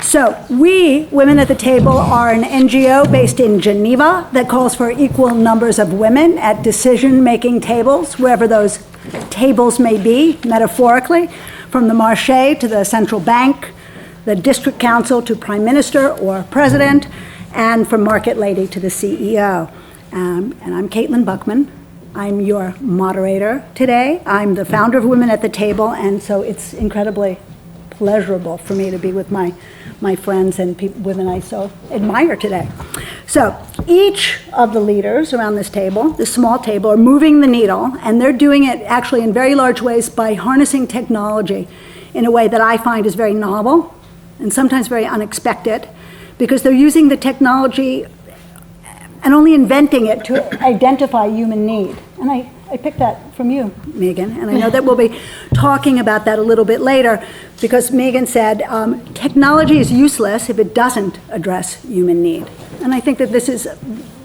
So we, Women at the Table, are an NGO based in Geneva that calls for equal numbers of women at decision-making tables, wherever those tables may be, metaphorically, from the marché to the central bank, the district council to prime minister or president, and from market lady to the CEO. And I'm Caitlin Buckman. I'm your moderator today. I'm the founder of Women at the Table, and so it's incredibly pleasurable for me to be with my friends and women I so admire today. So each of the leaders around this table, this small table, are moving the needle, and they're doing it actually in very large ways by harnessing technology in a way that I find is very novel and sometimes very unexpected, because they're using the technology and only inventing it to identify human need. And I picked that from you, Meagan, and I know that we'll be talking about that a little bit later, because Meagan said technology is useless if it doesn't address human need. And I think that this is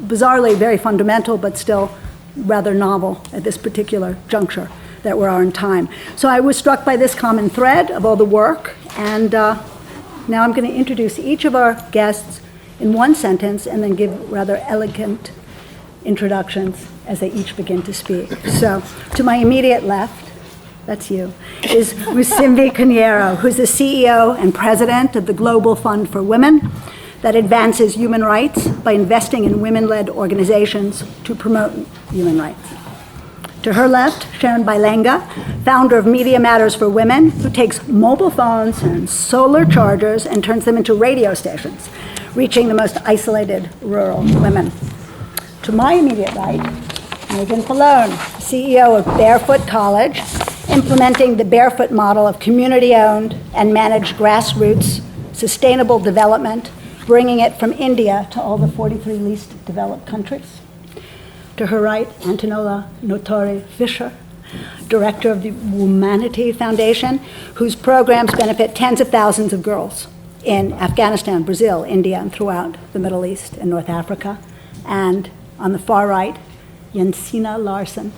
bizarrely very fundamental, but still rather novel at this particular juncture that we are in time. So I was struck by this common thread of all the work, and now I'm going to introduce each of our guests in one sentence and then give rather elegant introductions as they each begin to speak. So to my immediate left, that's you, is Musimbi Kanyoro, who's the CEO and president of the Global Fund for Women that advances human rights by investing in women-led organizations to promote human rights. To her left, Sharon Bylenga, founder of Media Matters for Women, who takes mobile phones and solar chargers and turns them into radio stations, reaching the most isolated rural women. To my immediate right, Meagan Fallone, CEO of Barefoot College, implementing the Barefoot model of community-owned and managed grassroots sustainable development, bringing it from India to all the 43 least developed countries. To her right, Antonella Notari Vischer, director of the Womanity Foundation, whose programs benefit tens of thousands of girls in Afghanistan, Brazil, India, and throughout the Middle East and North Africa. And on the far right, Jensine Larsen,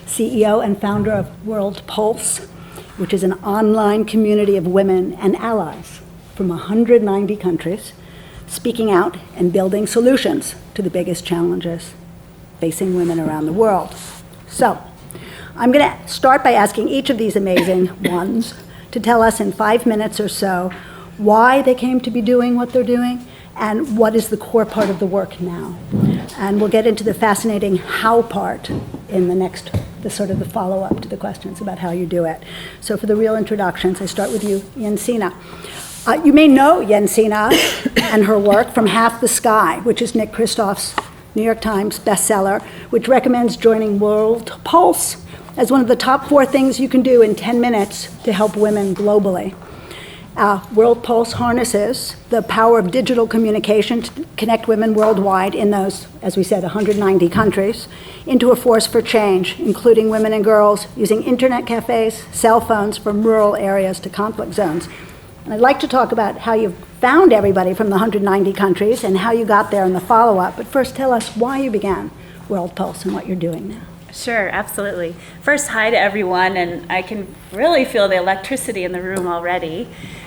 CEO and founder of World Pulse, which is an online community of women and allies from 190 countries, speaking out and building solutions to the biggest challenges facing women around the world. So I'm going to start by asking each of these amazing ones to tell us in 5 minutes or so why they came to be doing what they're doing and what is the core part of the work now. And we'll get into the fascinating how part in the sort of the follow-up to the questions about how you do it. So for the real introductions, I start with you, Jensine. You may know Jensine and her work from Half the Sky, which is Nick Kristof's New York Times bestseller, which recommends joining World Pulse as one of the top 4 things you can do in 10 minutes to help women globally. World Pulse harnesses the power of digital communication to connect women worldwide in those, as we said, 190 countries, into a force for change, including women and girls using internet cafes, cell phones from rural areas to conflict zones. And I'd like to talk about how you found everybody from the 190 countries and how you got there in the follow-up. But first, tell us why you began World Pulse and what you're doing now. Sure, absolutely. First, hi to everyone, and I can really feel the electricity in the room already.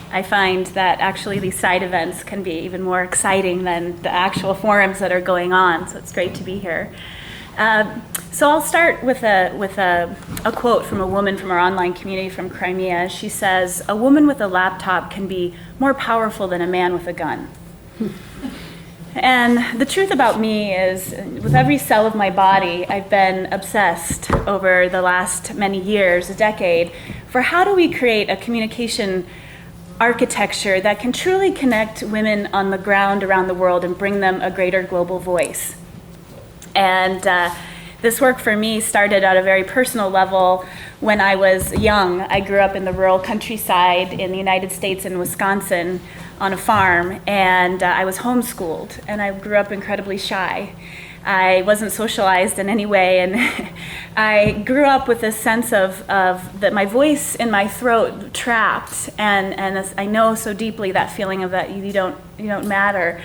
I find that actually these side events can be even more exciting than the actual forums that are going on, so it's great to be here. So I'll start with a quote from a woman from our online community from Crimea. She says, "A woman with a laptop can be more powerful than a man with a gun." And the truth about me is, with every cell of my body, I've been obsessed over the last many years, a decade, for how do we create a communication architecture that can truly connect women on the ground around the world and bring them a greater global voice. And this work for me started at a very personal level when I was young. I grew up in the rural countryside in the United States in Wisconsin on a farm, and I was homeschooled, and I grew up incredibly shy. I wasn't socialized in any way, and I grew up with this sense of that my voice in my throat trapped, and I know so deeply that feeling of that you don't matter.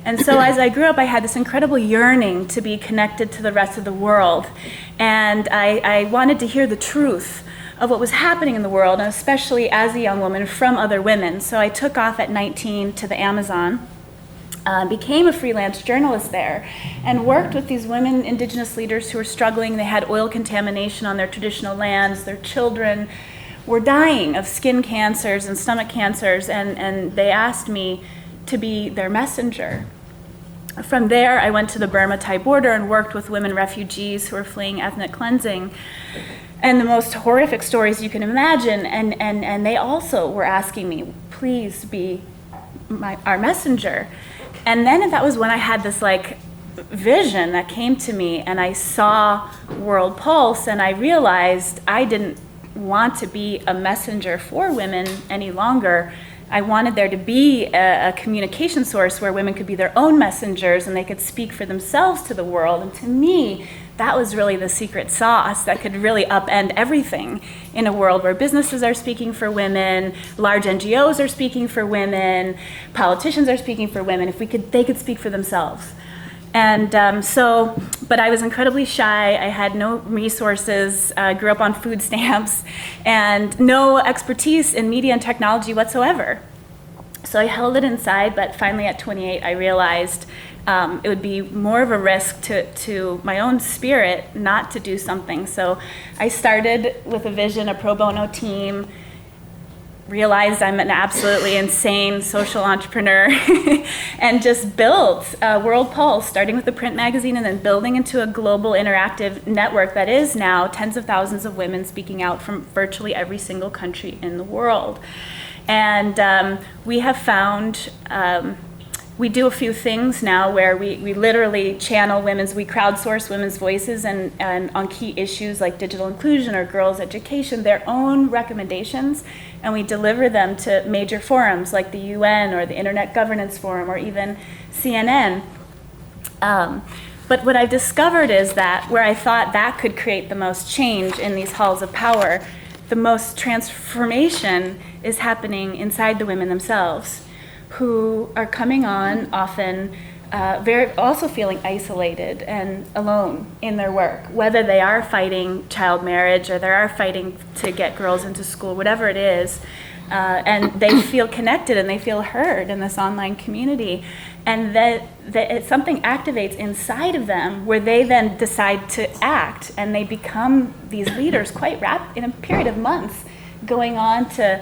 And so as I grew up, I had this incredible yearning to be connected to the rest of the world, and I wanted to hear the truth of what was happening in the world, and especially as a young woman, from other women. So I took off at 19 to the Amazon, became a freelance journalist there, and worked with these women, indigenous leaders who were struggling. They had oil contamination on their traditional lands. Their children were dying of skin cancers and stomach cancers, and they asked me to be their messenger. From there, I went to the Burma-Thai border and worked with women refugees who were fleeing ethnic cleansing, and the most horrific stories you can imagine. And they also were asking me, please be our messenger. And then that was when I had this like vision that came to me, and I saw World Pulse, and I realized I didn't want to be a messenger for women any longer. I wanted there to be a communication source where women could be their own messengers and they could speak for themselves to the world. And to me, that was really the secret sauce that could really upend everything in a world where businesses are speaking for women, large NGOs are speaking for women, politicians are speaking for women. If they could speak for themselves. And but I was incredibly shy. I had no resources, grew up on food stamps, and no expertise in media and technology whatsoever. So I held it inside, but finally at 28, I realized it would be more of a risk to my own spirit not to do something. So I started with a vision, a pro bono team, realized I'm an absolutely insane social entrepreneur and just built World Pulse, starting with the print magazine and then building into a global interactive network that is now tens of thousands of women speaking out from virtually every single country in the world. And we have found we do a few things now where we literally channel we crowdsource women's voices and on key issues like digital inclusion or girls' education, their own recommendations, and we deliver them to major forums like the UN or the Internet Governance Forum or even CNN. But what I've discovered is that where I thought that could create the most change in these halls of power, the most transformation is happening inside the women themselves, who are coming on often also feeling isolated and alone in their work, whether they are fighting child marriage or they are fighting to get girls into school, whatever it is, and they feel connected and they feel heard in this online community, and that something activates inside of them where they then decide to act, and they become these leaders quite in a period of months, going on to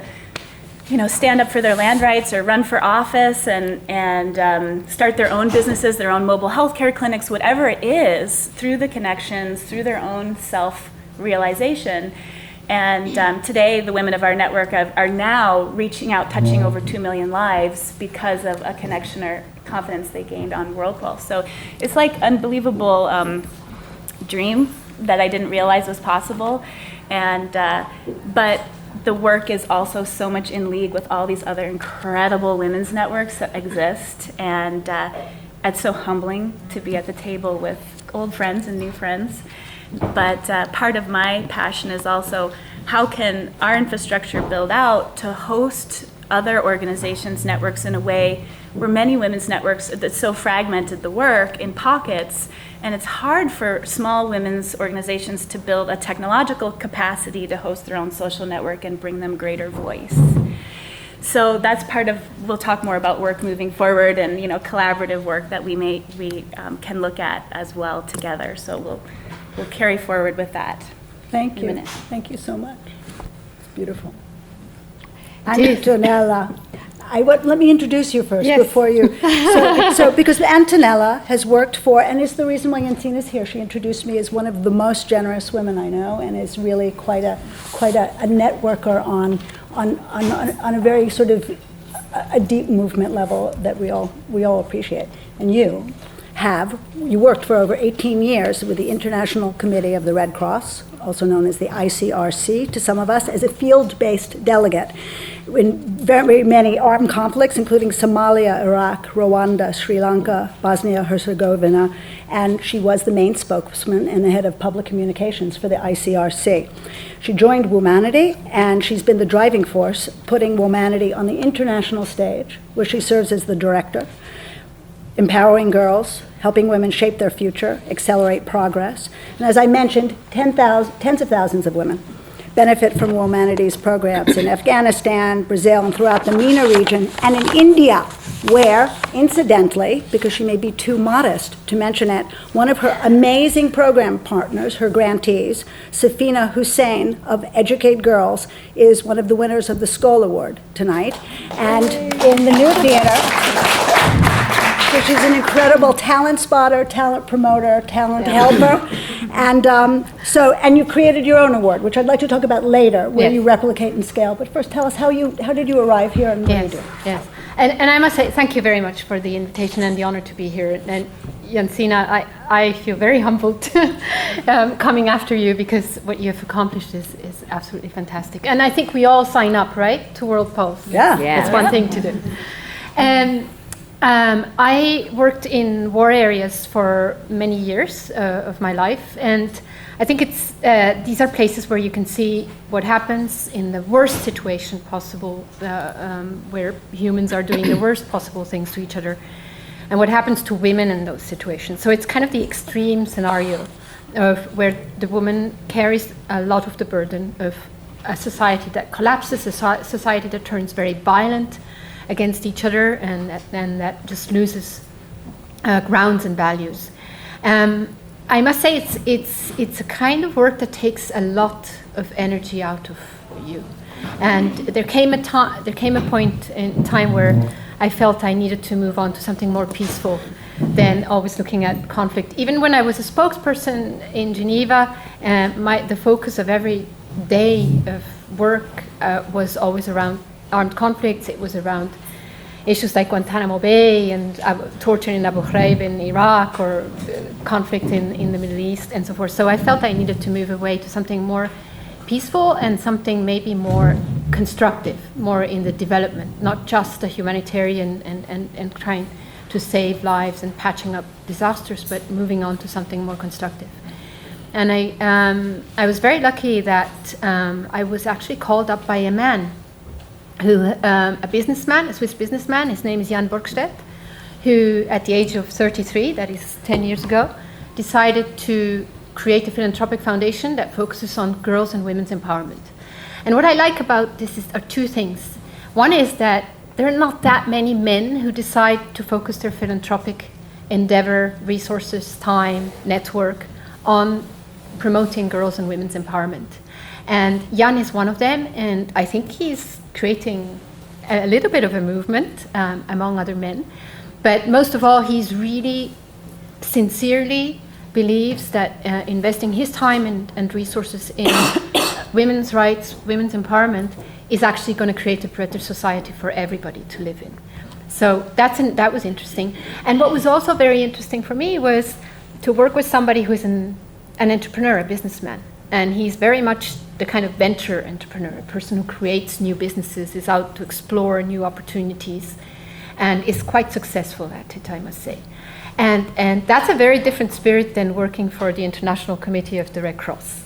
stand up for their land rights or run for office and start their own businesses, their own mobile healthcare clinics, whatever it is, through the connections, through their own self-realization. And today, the women of our network are now reaching out, touching over 2 million lives because of a connection or confidence they gained on World Pulse. So it's like unbelievable dream that I didn't realize was possible. But the work is also so much in league with all these other incredible women's networks that exist, and it's so humbling to be at the table with old friends and new friends. But part of my passion is also how can our infrastructure build out to host other organizations, networks in a way where many women's networks that's so fragmented the work in pockets, and it's hard for small women's organizations to build a technological capacity to host their own social network and bring them greater voice. So that's part of, we'll talk more about work moving forward and collaborative work that we can look at as well together. So we'll carry forward with that. Thank you. Thank you so much. It's beautiful. Antonella. Let me introduce you first before you. So because Antonella has worked for, and is the reason why Jensine is here. She introduced me as one of the most generous women I know, and is really quite a networker on a very sort of a deep movement level that we all appreciate. And you worked for over 18 years with the International Committee of the Red Cross, also known as the ICRC to some of us, as a field-based delegate in very many armed conflicts, including Somalia, Iraq, Rwanda, Sri Lanka, Bosnia-Herzegovina, and she was the main spokesman and the head of public communications for the ICRC. She joined Womanity, and she's been the driving force, putting Womanity on the international stage, where she serves as the director, empowering girls, helping women shape their future, accelerate progress. And as I mentioned, tens of thousands of women benefit from Womanity's programs in Afghanistan, Brazil, and throughout the MENA region, and in India, where, incidentally, because she may be too modest to mention it, one of her amazing program partners, her grantees, Safina Hussain of Educate Girls, is one of the winners of the Skoll Award tonight. And in the new theater, so she's an incredible talent spotter, talent promoter, talent helper. And and you created your own award, which I'd like to talk about later, where you replicate and scale. But first, tell us how did you arrive here and what do you do? Yes, and I must say thank you very much for the invitation and the honor to be here. And Jensine, I feel very humbled coming after you, because what you have accomplished is absolutely fantastic. And I think we all sign up, right, to World Pulse. Yeah. It's one thing to do. I worked in war areas for many years of my life, and I think these are places where you can see what happens in the worst situation possible, where humans are doing the worst possible things to each other, and what happens to women in those situations. So it's kind of the extreme scenario of where the woman carries a lot of the burden of a society that collapses, a society that turns very violent against each other, and that just loses grounds and values. I must say it's a kind of work that takes a lot of energy out of you. And there came a point in time where I felt I needed to move on to something more peaceful than always looking at conflict. Even when I was a spokesperson in Geneva, the focus of every day of work was always around armed conflicts. It was around issues like Guantanamo Bay and torture in Abu Ghraib in Iraq, or conflict in the Middle East and so forth. So I felt I needed to move away to something more peaceful and something maybe more constructive, more in the development, not just a humanitarian and trying to save lives and patching up disasters, but moving on to something more constructive. And I was very lucky that I was actually called up by a man, a businessman, a Swiss businessman. His name is Jan Borgstedt, who at the age of 33, that is 10 years ago, decided to create a philanthropic foundation that focuses on girls and women's empowerment. And what I like about this are two things. One is that there are not that many men who decide to focus their philanthropic endeavor, resources, time, network on promoting girls and women's empowerment. And Jan is one of them, and I think he's creating a little bit of a movement among other men. But most of all, he's really sincerely believes that investing his time and resources in women's rights, women's empowerment, is actually going to create a better society for everybody to live in. So that was interesting. And what was also very interesting for me was to work with somebody who's an entrepreneur, a businessman. And he's very much the kind of venture entrepreneur, a person who creates new businesses, is out to explore new opportunities, and is quite successful at it, I must say. And that's a very different spirit than working for the International Committee of the Red Cross.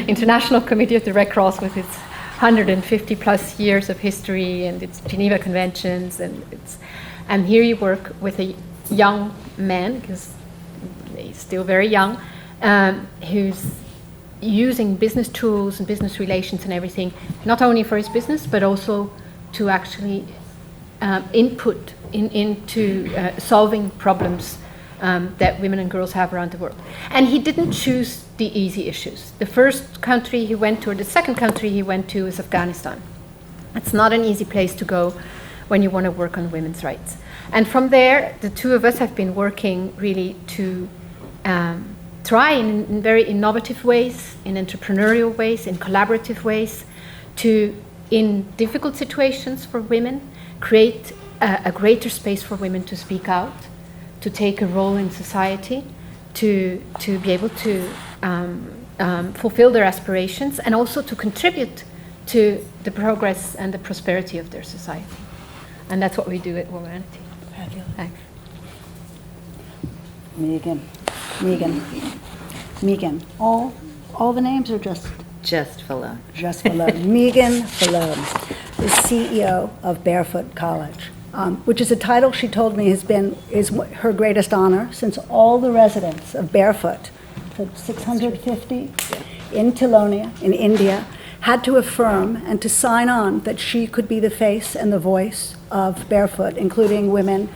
International Committee of the Red Cross, with its 150 plus years of history and its Geneva Conventions, and here you work with a young man, because he's still very young, who's using business tools and business relations and everything, not only for his business, but also to actually input into solving problems that women and girls have around the world. And he didn't choose the easy issues. The first country he went to, or the second country he went to, is Afghanistan. It's not an easy place to go when you want to work on women's rights. And from there, the two of us have been working really to try in very innovative ways, in entrepreneurial ways, in collaborative ways, to, in difficult situations for women, create a greater space for women to speak out, to take a role in society, to be able to fulfill their aspirations, and also to contribute to the progress and the prosperity of their society. And that's what we do at Womanity. Fabulous. Thanks. Meagan. All the names are just Fallone. Just Fallone. Meagan Fallone, the CEO of Barefoot College, which is a title she told me is her greatest honor, since all the residents of Barefoot, the 650, in Tilonia, in India, had to affirm and to sign on that she could be the face and the voice of Barefoot, including women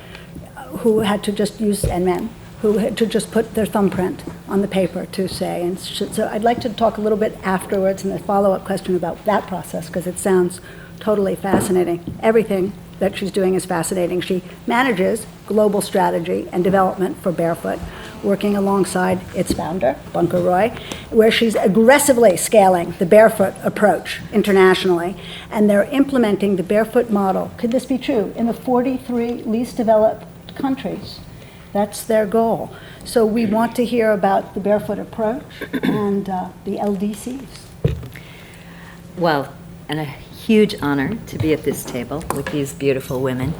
who had to just use, and men, who had to just put their thumbprint on the paper to say. And so I'd like to talk a little bit afterwards and a follow-up question about that process, because it sounds totally fascinating. Everything that she's doing is fascinating. She manages global strategy and development for Barefoot, working alongside its founder, Bunker Roy, where she's aggressively scaling the Barefoot approach internationally, and they're implementing the Barefoot model. Could this be true? In the 43 least developed countries. That's their goal. So we want to hear about the Barefoot approach and the LDCs. Well, and a huge honor to be at this table with these beautiful women.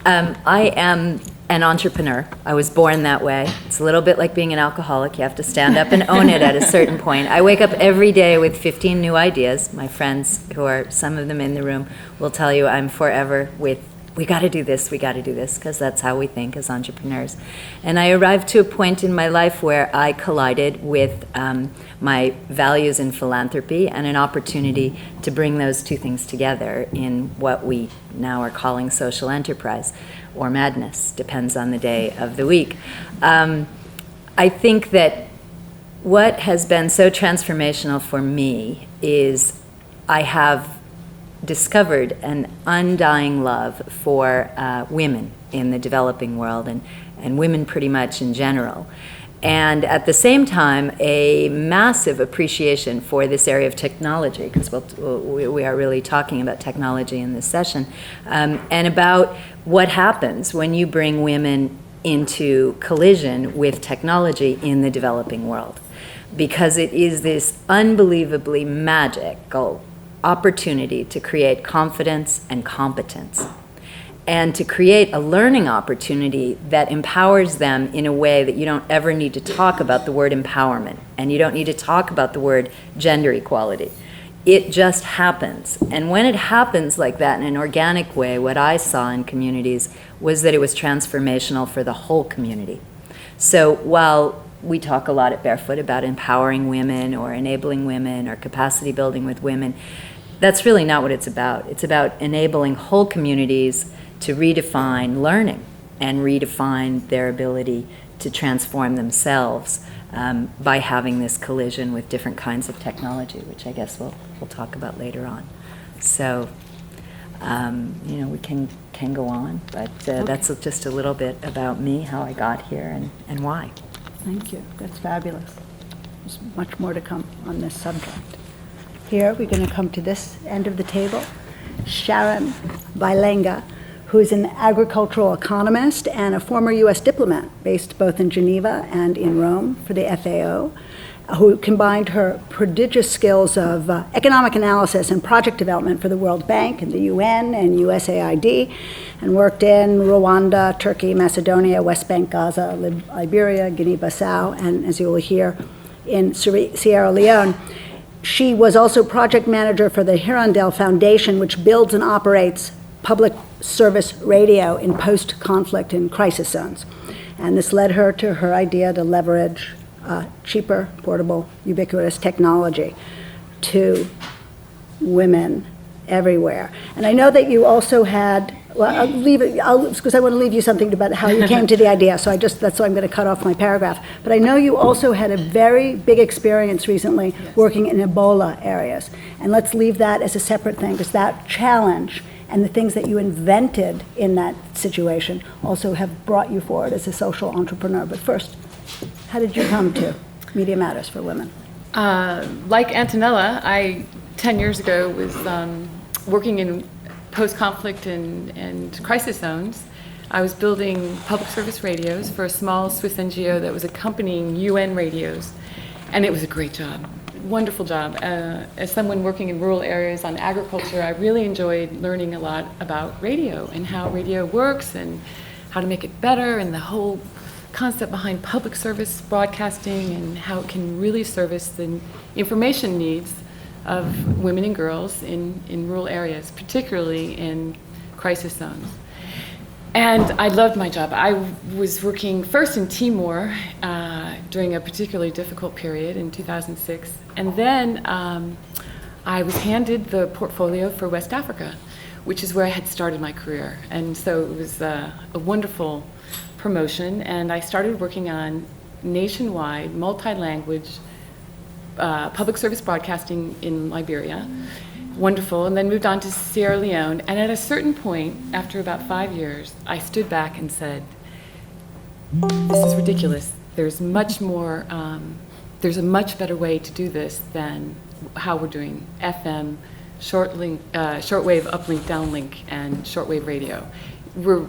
I am an entrepreneur. I was born that way. It's a little bit like being an alcoholic. You have to stand up and own it at a certain point. I wake up every day with 15 new ideas. My friends, who are some of them in the room, will tell you I'm forever with, we got to do this, because that's how we think as entrepreneurs. And I arrived to a point in my life where I collided with my values in philanthropy and an opportunity to bring those two things together in what we now are calling social enterprise, or madness, depends on the day of the week. I think that what has been so transformational for me is I have discovered an undying love for women in the developing world, and women pretty much in general. And at the same time, a massive appreciation for this area of technology, because we are really talking about technology in this session, and about what happens when you bring women into collision with technology in the developing world. Because it is this unbelievably magical opportunity to create confidence and competence, and to create a learning opportunity that empowers them in a way that you don't ever need to talk about the word empowerment, and you don't need to talk about the word gender equality. It just happens. And when it happens like that in an organic way, what I saw in communities was that it was transformational for the whole community. So while we talk a lot at Barefoot about empowering women or enabling women or capacity building with women, that's really not what it's about. It's about enabling whole communities to redefine learning and redefine their ability to transform themselves by having this collision with different kinds of technology, which I guess we'll talk about later on. So, we can go on, but okay. That's just a little bit about me, how I got here, and why. Thank you. That's fabulous. There's much more to come on this subject. Here, we're going to come to this end of the table. Sharon Bylenga, who is an agricultural economist and a former U.S. diplomat based both in Geneva and in Rome for the FAO, who combined her prodigious skills of economic analysis and project development for the World Bank and the UN and USAID, and worked in Rwanda, Turkey, Macedonia, West Bank, Gaza, Liberia, Guinea-Bissau, and as you will hear, in Sierra Leone. She was also project manager for the Hirondelle Foundation, which builds and operates public service radio in post-conflict and crisis zones. And this led her to her idea to leverage cheaper, portable, ubiquitous technology to women everywhere. And I know that you also had, well, because I want to leave you something about how you came to the idea, so that's why I'm going to cut off my paragraph. But I know you also had a very big experience recently working in Ebola areas. And let's leave that as a separate thing, because that challenge and the things that you invented in that situation also have brought you forward as a social entrepreneur. But first, how did you come to Media Matters for Women? Like Antonella, 10 years ago was working in post-conflict and crisis zones. I was building public service radios for a small Swiss NGO that was accompanying UN radios, and it was a great job. Wonderful job. As someone working in rural areas on agriculture, I really enjoyed learning a lot about radio and how radio works and how to make it better, and the whole concept behind public service broadcasting and how it can really service the information needs of women and girls in rural areas, particularly in crisis zones. And I loved my job. I was working first in Timor during a particularly difficult period in 2006. And then I was handed the portfolio for West Africa, which is where I had started my career. And so it was a wonderful promotion. And I started working on nationwide, multi-language public service broadcasting in Liberia. Wonderful, and then moved on to Sierra Leone. And at a certain point, after about 5 years, I stood back and said, this is ridiculous. There's much more, there's a much better way to do this than how we're doing FM, shortwave uplink, downlink, and shortwave radio. We're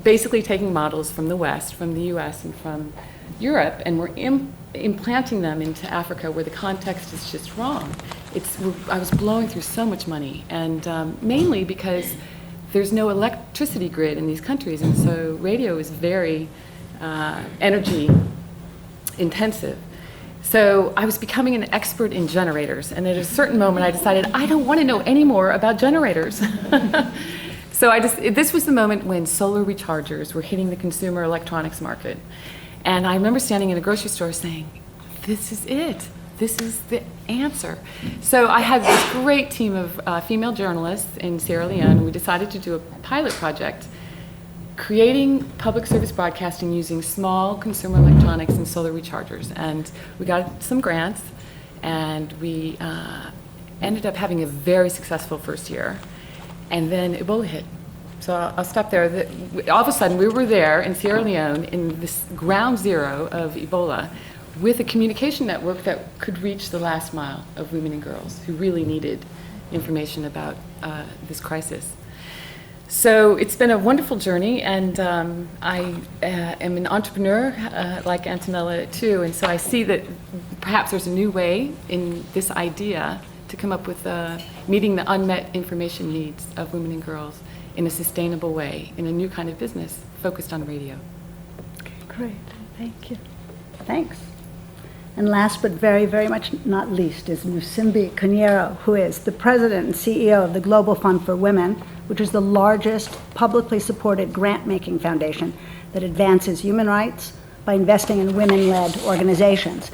basically taking models from the West, from the US and from Europe, and we're implanting them into Africa where the context is just wrong. I was blowing through so much money, and mainly because there's no electricity grid in these countries, and so radio is very energy intensive. So I was becoming an expert in generators, and at a certain moment I decided I don't want to know any more about generators. So this was the moment when solar rechargers were hitting the consumer electronics market. And I remember standing in a grocery store saying, this is it. This is the answer. So I had this great team of female journalists in Sierra Leone, and we decided to do a pilot project creating public service broadcasting using small consumer electronics and solar rechargers. And we got some grants, and we ended up having a very successful first year. And then Ebola hit. So I'll stop there. All of a sudden, we were there in Sierra Leone in this ground zero of Ebola with a communication network that could reach the last mile of women and girls who really needed information about this crisis. So it's been a wonderful journey, and I am an entrepreneur like Antonella too, and so I see that perhaps there's a new way in this idea to come up with meeting the unmet information needs of women and girls in a sustainable way, in a new kind of business focused on radio. Great, thank you. Thanks. And last but very, very much not least is Musimbi Kanyoro, who is the president and CEO of the Global Fund for Women, which is the largest publicly supported grant-making foundation that advances human rights by investing in women-led organizations.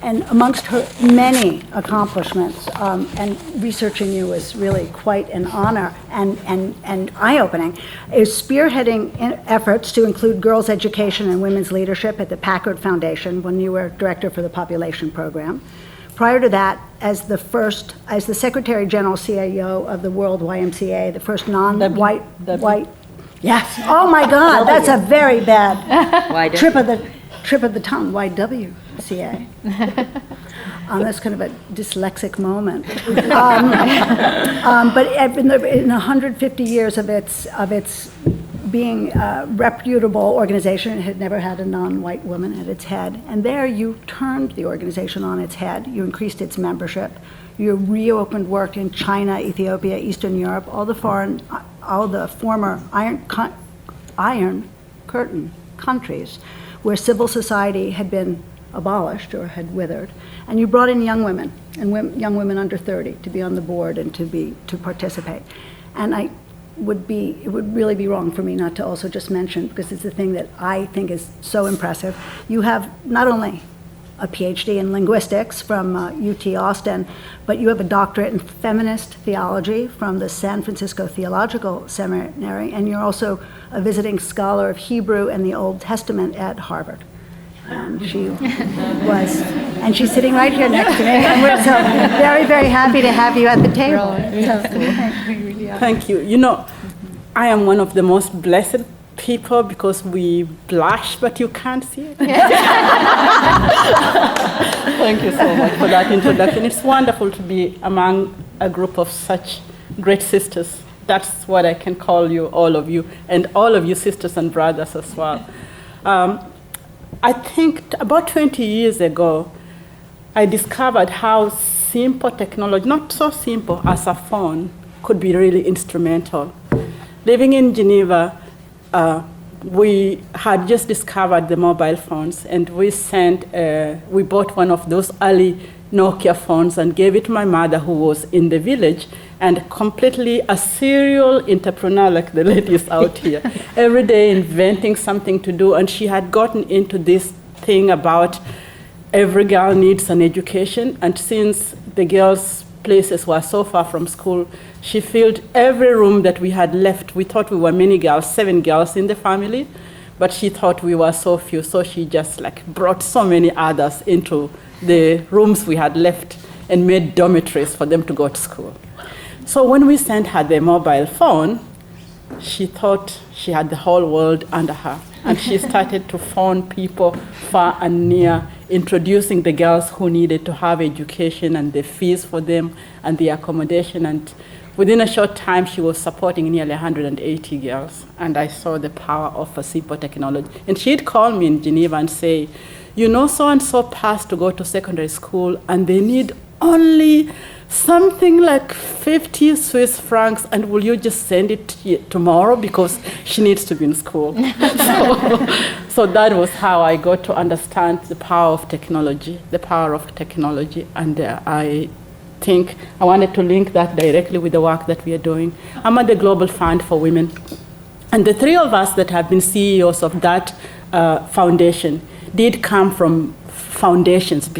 And amongst her many accomplishments, and researching you was really quite an honor and eye-opening, is spearheading efforts to include girls' education and women's leadership at the Packard Foundation when you were director for the population program. Prior to that, as the Secretary General CIO of the World YMCA, the first non-white, yes, oh my God, that's a very bad trip of the tongue, YWCA. That's kind of a dyslexic moment. But in 150 years of its being a reputable organization, it had never had a non-white woman at its head. And there you turned the organization on its head. You increased its membership. You reopened work in China, Ethiopia, Eastern Europe, all the former Iron Curtain countries where civil society had been abolished or had withered, and you brought in young women and young women under 30 to be on the board and to participate. And it would really be wrong for me not to also just mention, because it's the thing that I think is so impressive. You have not only a PhD in linguistics from UT Austin, but you have a doctorate in feminist theology from the San Francisco Theological Seminary, and you're also a visiting scholar of Hebrew and the Old Testament at Harvard. And she's sitting right here next to me, and we're so very, very happy to have you at the table. Thank you. You know, I am one of the most blessed people because we blush, but you can't see it. Thank you so much for that introduction. It's wonderful to be among a group of such great sisters. That's what I can call you, all of you, and all of you sisters and brothers as well. I think about 20 years ago, I discovered how simple technology, not so simple as a phone, could be really instrumental. Living in Geneva, we had just discovered the mobile phones, and we bought one of those early Nokia phones and gave it to my mother, who was in the village and completely a serial entrepreneur like the ladies out here, every day inventing something to do. And she had gotten into this thing about every girl needs an education. And since the girls' places were so far from school, she filled every room that we had left. We thought we were many girls, 7 girls in the family, but she thought we were so few. So she just like brought so many others into the rooms we had left and made dormitories for them to go to school. So when we sent her the mobile phone, she thought she had the whole world under her. And she started to phone people far and near, introducing the girls who needed to have education and the fees for them and the accommodation. And within a short time, she was supporting nearly 180 girls. And I saw the power of a simple technology. And she'd call me in Geneva and say, you know, so-and-so passed to go to secondary school, and they need only something like 50 Swiss francs, and will you just send it tomorrow because she needs to be in school? So that was how I got to understand the power of technology, and I think I wanted to link that directly with the work that we are doing. I'm at the Global Fund for Women, and the 3 of us that have been CEOs of that foundation did come from foundations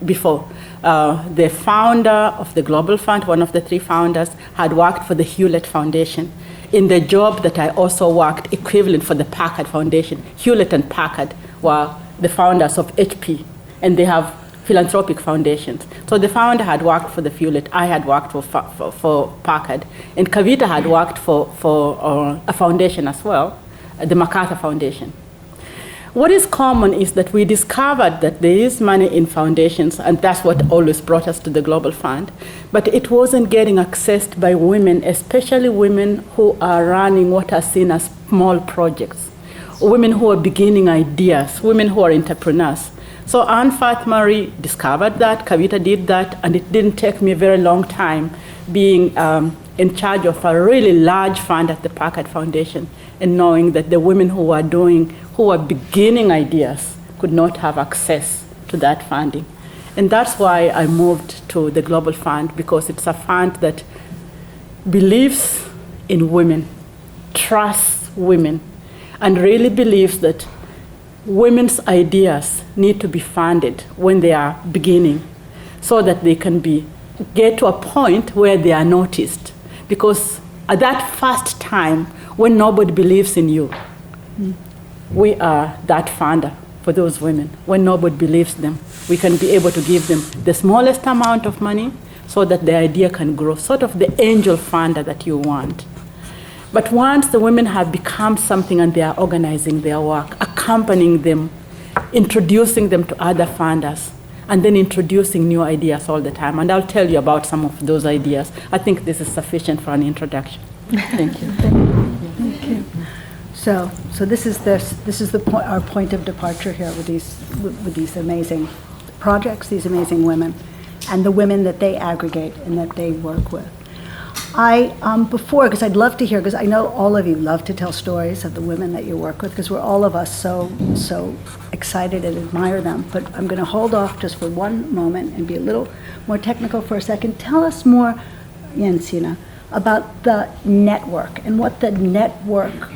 before. The founder of the Global Fund, one of the 3 founders, had worked for the Hewlett Foundation in the job that I also worked equivalent for the Packard Foundation. Hewlett and Packard were the founders of HP, and they have philanthropic foundations. So the founder had worked for the Hewlett, I had worked for Packard, and Kavita had worked for a foundation as well, the MacArthur Foundation. What is common is that we discovered that there is money in foundations, and that's what always brought us to the Global Fund, but it wasn't getting accessed by women, especially women who are running what are seen as small projects, women who are beginning ideas, women who are entrepreneurs. So Anne Fath-Marie discovered that, Kavita did that, and it didn't take me a very long time being in charge of a really large fund at the Packard Foundation and knowing that the women who were beginning ideas could not have access to that funding. And that's why I moved to the Global Fund, because it's a fund that believes in women, trusts women, and really believes that women's ideas need to be funded when they are beginning so that they can get to a point where they are noticed. Because at that first time, when nobody believes in you, we are that funder for those women. When nobody believes them, we can be able to give them the smallest amount of money so that the idea can grow, sort of the angel funder that you want. But once the women have become something and they are organizing their work, accompanying them, introducing them to other funders, and then introducing new ideas all the time. And I'll tell you about some of those ideas. I think this is sufficient for an introduction. Thank you. Thank you. So this is our point of departure here with these amazing projects, these amazing women, and the women that they aggregate and that they work with. Because I'd love to hear, because I know all of you love to tell stories of the women that you work with, because we're all of us so excited and admire them. But I'm going to hold off just for one moment and be a little more technical for a second. Tell us more, Jensine, about the network and what the network,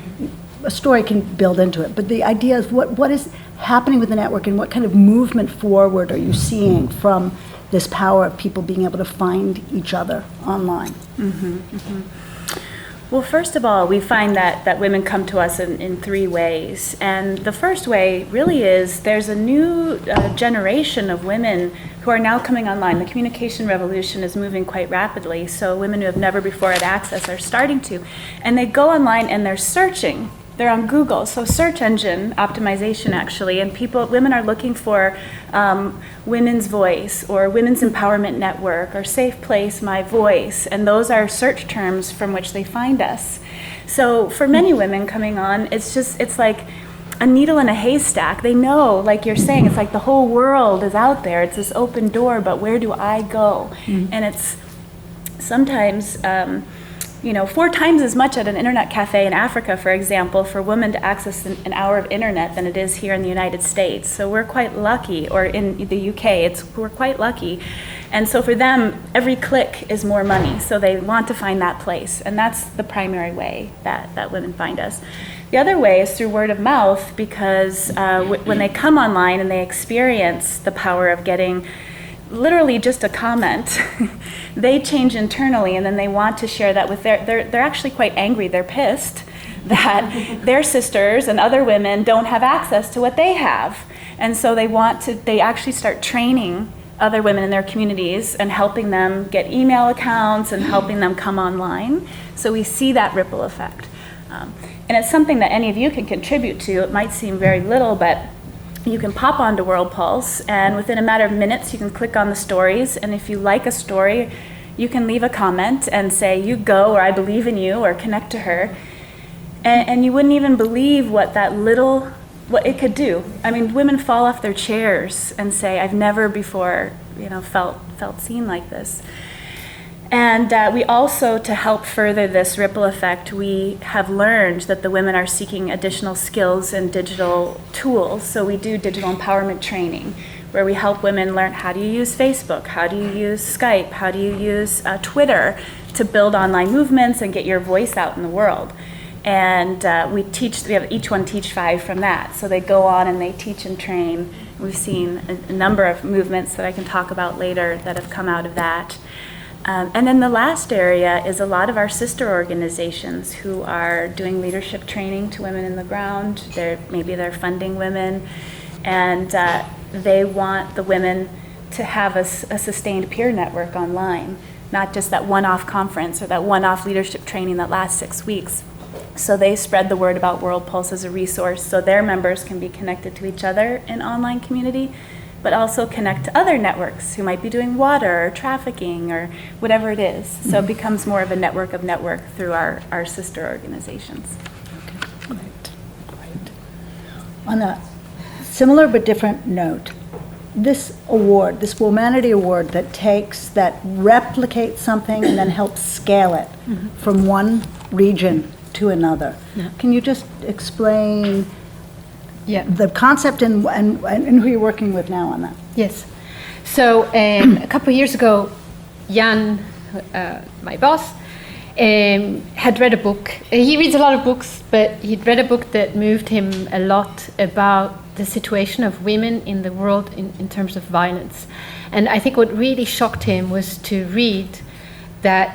a story can build into it, but the idea is what is happening with the network and what kind of movement forward are you seeing from this power of people being able to find each other online? Mm-hmm, mm-hmm. Well, first of all, we find that women come to us in 3 ways. And the first way really is there's a new generation of women who are now coming online. The communication revolution is moving quite rapidly, so women who have never before had access are starting to. And they go online and they're searching. They're on Google, so search engine optimization actually, and women are looking for women's voice or women's empowerment network or safe place, my voice, and those are search terms from which they find us. So for many women coming on, it's like a needle in a haystack. They know, like you're saying, it's like the whole world is out there. It's this open door, but where do I go? Mm-hmm. And it's sometimes 4 times as much at an internet cafe in Africa, for example, for women to access an hour of internet than it is here in the United States. So we're quite lucky, or in the UK, we're quite lucky. And so for them, every click is more money. So they want to find that place. And that's the primary way that women find us. The other way is through word of mouth, because when they come online and they experience the power of getting literally just a comment, they change internally, and then they want to share that with they're actually quite angry, they're pissed that their sisters and other women don't have access to what they have. And so they actually start training other women in their communities and helping them get email accounts and helping them come online. So we see that ripple effect. And it's something that any of you can contribute to. It might seem very little, but you can pop onto World Pulse, and within a matter of minutes, you can click on the stories, and if you like a story, you can leave a comment and say, you go, or I believe in you, or connect to her. And you wouldn't even believe what it could do. I mean, women fall off their chairs and say, I've never before, felt seen like this. And we also, to help further this ripple effect, we have learned that the women are seeking additional skills and digital tools. So we do digital empowerment training, where we help women learn, how do you use Facebook? How do you use Skype? How do you use Twitter to build online movements and get your voice out in the world? And we have each one teach 5 from that. So they go on and they teach and train. We've seen a number of movements that I can talk about later that have come out of that. And then the last area is a lot of our sister organizations who are doing leadership training to women in the ground. Maybe they're funding women, and they want the women to have a sustained peer network online, not just that one-off conference or that one-off leadership training that lasts 6 weeks. So they spread the word about World Pulse as a resource so their members can be connected to each other in online community, but also connect to other networks who might be doing water or trafficking or whatever it is. So it becomes more of a network of network through our sister organizations. Great. On a similar but different note, this award, this Womanity Award that replicates something and then helps scale it from one region to another. Yeah. Can you just explain Yeah. the concept and who you're working with now on that? Yes. So a couple of years ago, Jan, my boss, had read a book. He reads a lot of books, but he'd read a book that moved him a lot about the situation of women in the world in terms of violence. And I think what really shocked him was to read that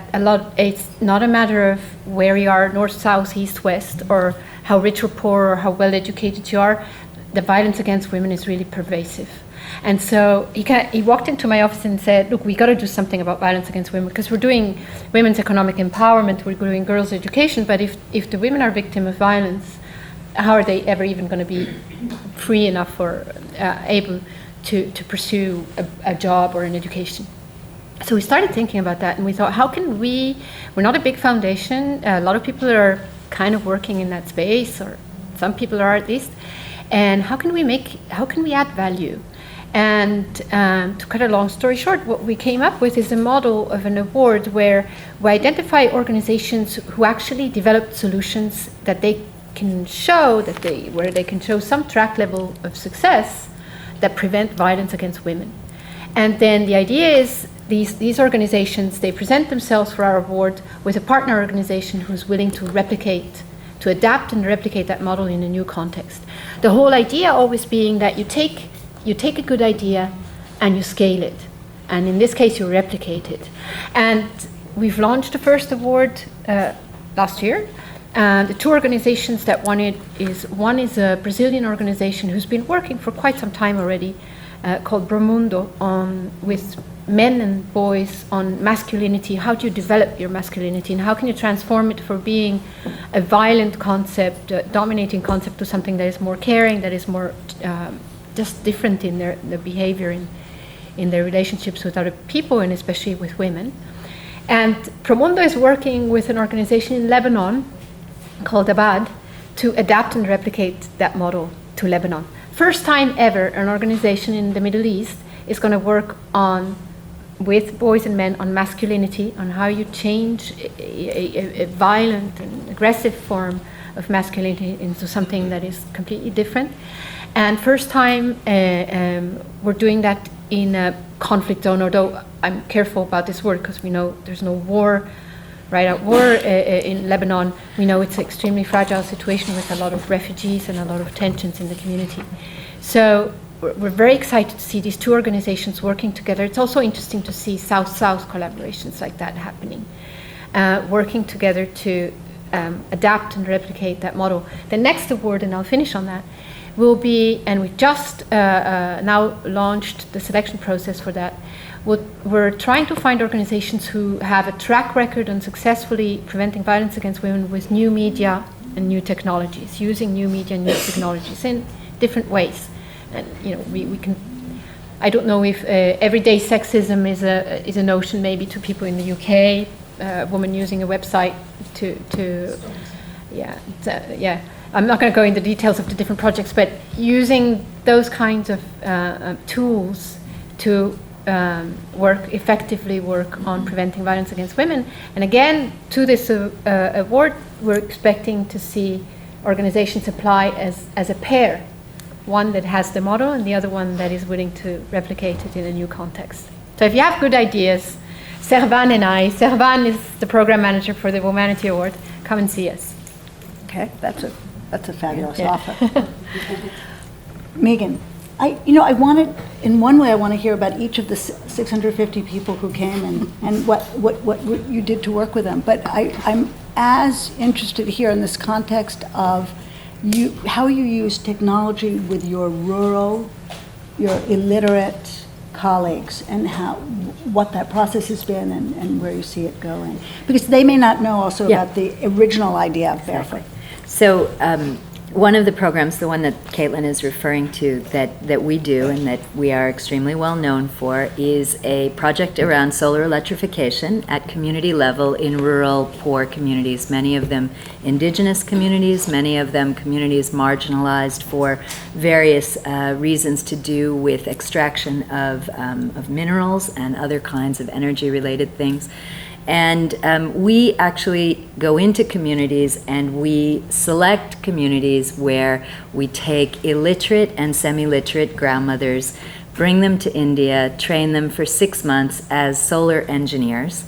it's not a matter of where you are, north, south, east, west, or how rich or poor or how well educated you are. The violence against women is really pervasive. And so he walked into my office and said, look, we got to do something about violence against women, because we're doing women's economic empowerment, we're doing girls' education, but if the women are victims of violence, how are they ever even going to be free enough or able to pursue a job or an education? So we started thinking about that, and we thought, we're not a big foundation, a lot of people are kind of working in that space, or some people are at least, and how can we add value? And to cut a long story short, what we came up with is a model of an award where we identify organizations who actually developed solutions that they can show, where they can show some track level of success that prevent violence against women. And then the idea is these organizations, they present themselves for our award with a partner organization who's willing to adapt and replicate that model in a new context. The whole idea always being that you take a good idea and you scale it. And in this case, you replicate it. And we've launched the first award last year. And the 2 organizations that won it one is a Brazilian organization who's been working for quite some time already, called Bromundo, with men and boys on masculinity. How do you develop your masculinity, and how can you transform it from being a violent concept, dominating concept, to something that is more caring, that is more just different in their behavior in their relationships with other people, and especially with women. And Promundo is working with an organization in Lebanon called Abad to adapt and replicate that model to Lebanon. First time ever an organization in the Middle East is going to work on with boys and men on masculinity, on how you change a violent and aggressive form of masculinity into something that is completely different. And first time we're doing that in a conflict zone, although I'm careful about this word because we know there's no war, right at war in Lebanon. We know it's an extremely fragile situation with a lot of refugees and a lot of tensions in the community. So we're very excited to see these two organizations working together. It's also interesting to see South-South collaborations like that happening, working together to adapt and replicate that model. The next award, and I'll finish on that, will be, and we just now launched the selection process for that. We're trying to find organizations who have a track record on successfully preventing violence against women with new media and new technologies, using new media and new technologies in different ways. And we can. I don't know if everyday sexism is a notion maybe to people in the UK. A woman using a website I'm not going to go into details of the different projects, but using those kinds of tools to effectively work on preventing violence against women. And again, to this award, we're expecting to see organizations apply as a pair, one that has the model and the other one that is willing to replicate it in a new context. So if you have good ideas, Servan is the program manager for the Womanity Award. Come and see us. Okay, that's a fabulous offer. Meagan, I wanted, in one way, I want to hear about each of the 650 people who came and what you did to work with them. But I'm as interested here in this context of how you use technology with your illiterate colleagues, and what that process has been and where you see it going. Because they may not know also about the original idea of Barefoot. So one of the programs, the one that Caitlin is referring to, that we do and that we are extremely well known for, is a project around solar electrification at community level in rural, poor communities, many of them indigenous communities, many of them communities marginalized for various reasons to do with extraction of minerals and other kinds of energy-related things. And we actually go into communities and we select communities where we take illiterate and semi-literate grandmothers, bring them to India, train them for 6 months as solar engineers,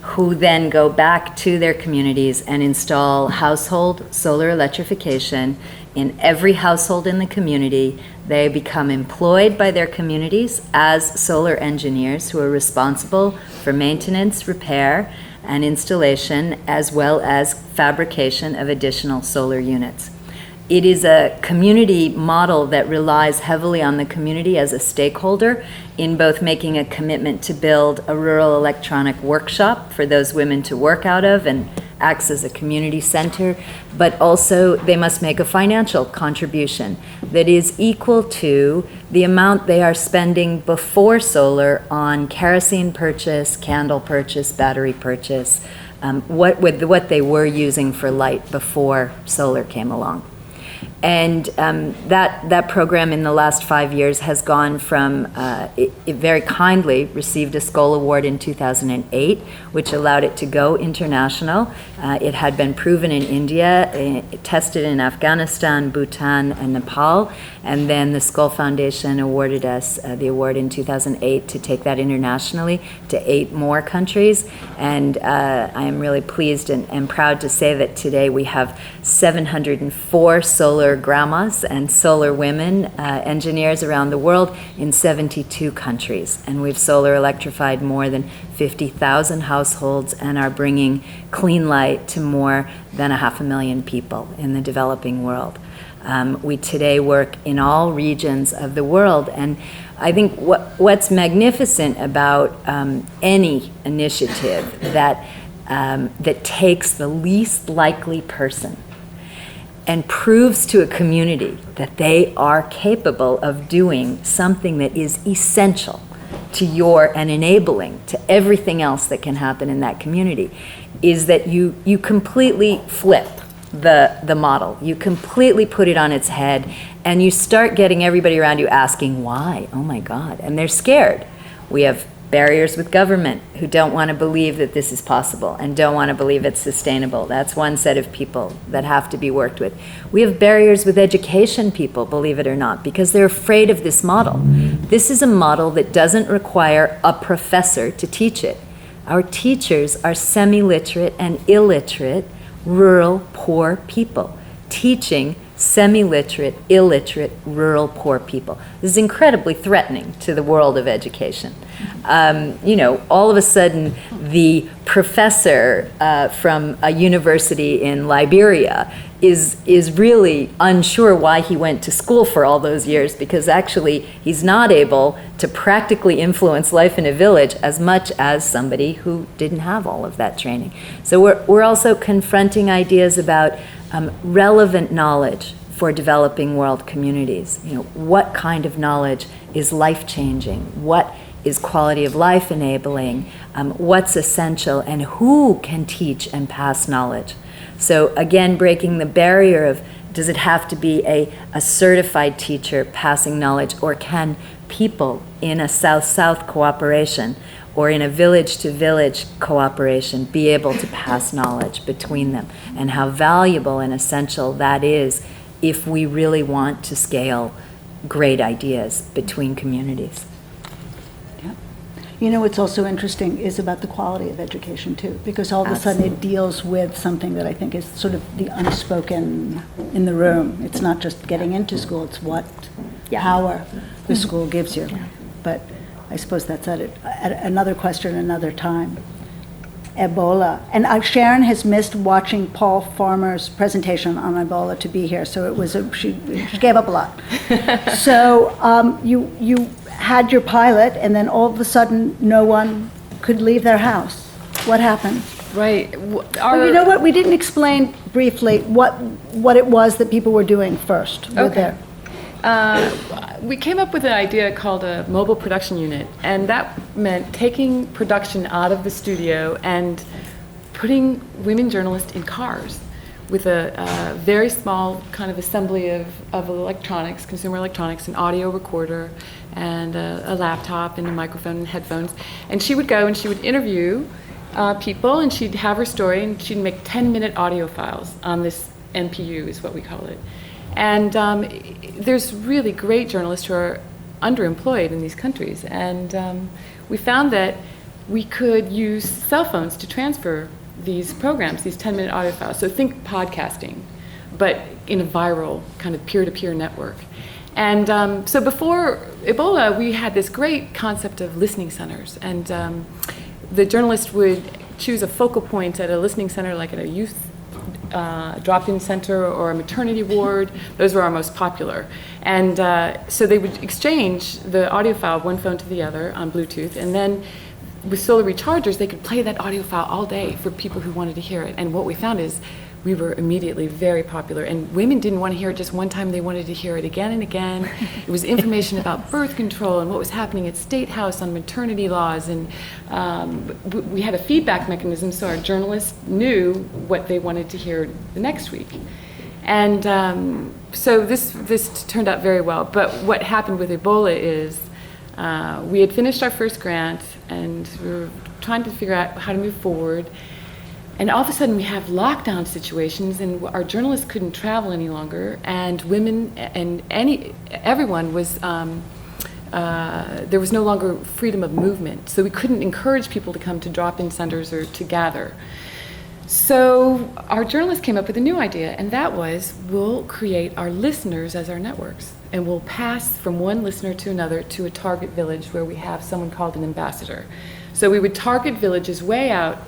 who then go back to their communities and install household solar electrification in every household in the community. They become employed by their communities as solar engineers who are responsible for maintenance, repair, and installation, as well as fabrication of additional solar units. It is a community model that relies heavily on the community as a stakeholder in both making a commitment to build a rural electronic workshop for those women to work out of and acts as a community center, but also they must make a financial contribution that is equal to the amount they are spending before solar on kerosene purchase, candle purchase, battery purchase, what they were using for light before solar came along. And that program in the last 5 years has gone from, it very kindly received a Skoll Award in 2008, which allowed it to go international. It had been proven in India, tested in Afghanistan, Bhutan, and Nepal, and then the Skoll Foundation awarded us the award in 2008 to take that internationally to 8 more countries. And I am really pleased and proud to say that today we have 704 solar grandmas and solar women engineers around the world in 72 countries. And we've solar electrified more than 50,000 households and are bringing clean light to more than 500,000 people in the developing world. We today work in all regions of the world, and I think what's magnificent about any initiative that takes the least likely person and proves to a community that they are capable of doing something that is essential to and enabling to everything else that can happen in that community, is that you completely flip the model. You completely put it on its head, and you start getting everybody around you asking why. Oh my God. And they're scared. We have barriers with government who don't want to believe that this is possible and don't want to believe it's sustainable. That's one set of people that have to be worked with. We have barriers with education people, believe it or not, because they're afraid of this model. This is a model that doesn't require a professor to teach it. Our teachers are semi-literate and illiterate, rural, poor people, teaching semi-literate, illiterate, rural, poor people. This is incredibly threatening to the world of education. All of a sudden, the professor from a university in Liberia is really unsure why he went to school for all those years, because actually he's not able to practically influence life in a village as much as somebody who didn't have all of that training. So we're also confronting ideas about relevant knowledge for developing world communities. What kind of knowledge is life-changing? What is quality of life enabling? What's essential? And who can teach and pass knowledge? So again, breaking the barrier of, does it have to be a certified teacher passing knowledge, or can people in a South-South cooperation or in a village-to-village cooperation be able to pass knowledge between them, and how valuable and essential that is if we really want to scale great ideas between communities. What's also interesting is about the quality of education too, because all of a sudden it deals with something that I think is sort of the unspoken in the room. It's not just getting into school, it's what power the school gives you. But I suppose that's at another question another time. Ebola. And Sharon has missed watching Paul Farmer's presentation on Ebola to be here, so she gave up a lot. So you had your pilot, and then all of a sudden no one could leave their house. What happened? Right. You know what? We didn't explain briefly what it was that people were doing first. Okay. We came up with an idea called a mobile production unit, and that meant taking production out of the studio and putting women journalists in cars with a very small kind of assembly of electronics, consumer electronics, an audio recorder, and a laptop and a microphone and headphones. And she would go and she would interview people, and she'd have her story, and she'd make 10-minute audio files on this MPU is what we call it. And there's really great journalists who are underemployed in these countries. And we found that we could use cell phones to transfer these programs, these 10-minute audio files. So think podcasting, but in a viral kind of peer-to-peer network. And so before Ebola, we had this great concept of listening centers. And the journalist would choose a focal point at a listening center, like at a youth drop-in center or a maternity ward. Those were our most popular. And so they would exchange the audio file one phone to the other on Bluetooth, and then with solar rechargers, they could play that audio file all day for people who wanted to hear it. And what we found is we were immediately very popular. And women didn't want to hear it just one time, they wanted to hear it again and again. It was information about birth control and what was happening at State House on maternity laws. And we had a feedback mechanism, so our journalists knew what they wanted to hear the next week. And so this turned out very well. But what happened with Ebola is we had finished our first grant, and we were trying to figure out how to move forward. And all of a sudden we have lockdown situations, and our journalists couldn't travel any longer, and women and everyone was, there was no longer freedom of movement. So we couldn't encourage people to come to drop-in centers or to gather. So our journalists came up with a new idea, and that was, we'll create our listeners as our networks, and we'll pass from one listener to another to a target village where we have someone called an ambassador. So we would target villages way out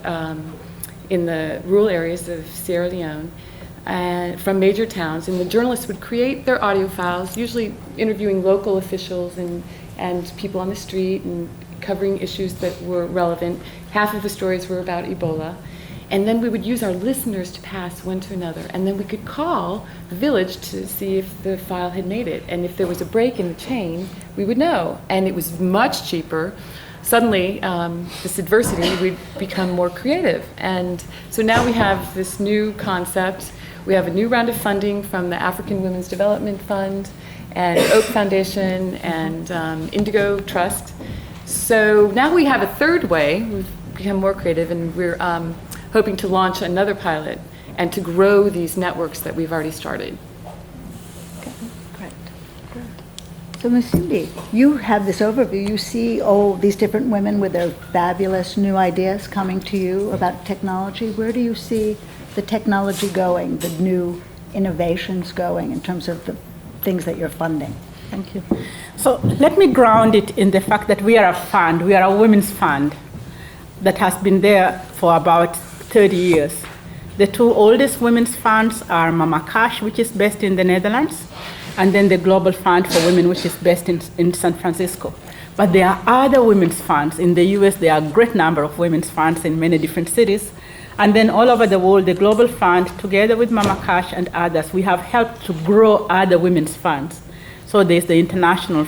in the rural areas of Sierra Leone and from major towns, and the journalists would create their audio files, usually interviewing local officials and people on the street and covering issues that were relevant. Half of the stories were about Ebola. And then we would use our listeners to pass one to another. And then we could call the village to see if the file had made it. And if there was a break in the chain, we would know. And it was much cheaper. Suddenly, this adversity, we'd become more creative. And so now we have this new concept. We have a new round of funding from the African Women's Development Fund and Oak Foundation and Indigo Trust. So now we have a third way. We've become more creative, and we're hoping to launch another pilot and to grow these networks that we've already started. So Musimbi, you have this overview. You see these different women with their fabulous new ideas coming to you about technology. Where do you see the technology going, the new innovations going in terms of the things that you're funding? Thank you. So let me ground it in the fact that we are a fund. We are a women's fund that has been there for about 30 years. The two oldest women's funds are Mama Cash, which is based in the Netherlands, and then the Global Fund for Women, which is based in San Francisco. But there are other women's funds. In the US, there are a great number of women's funds in many different cities. And then all over the world, the Global Fund, together with Mama Cash and others, we have helped to grow other women's funds. So there's the international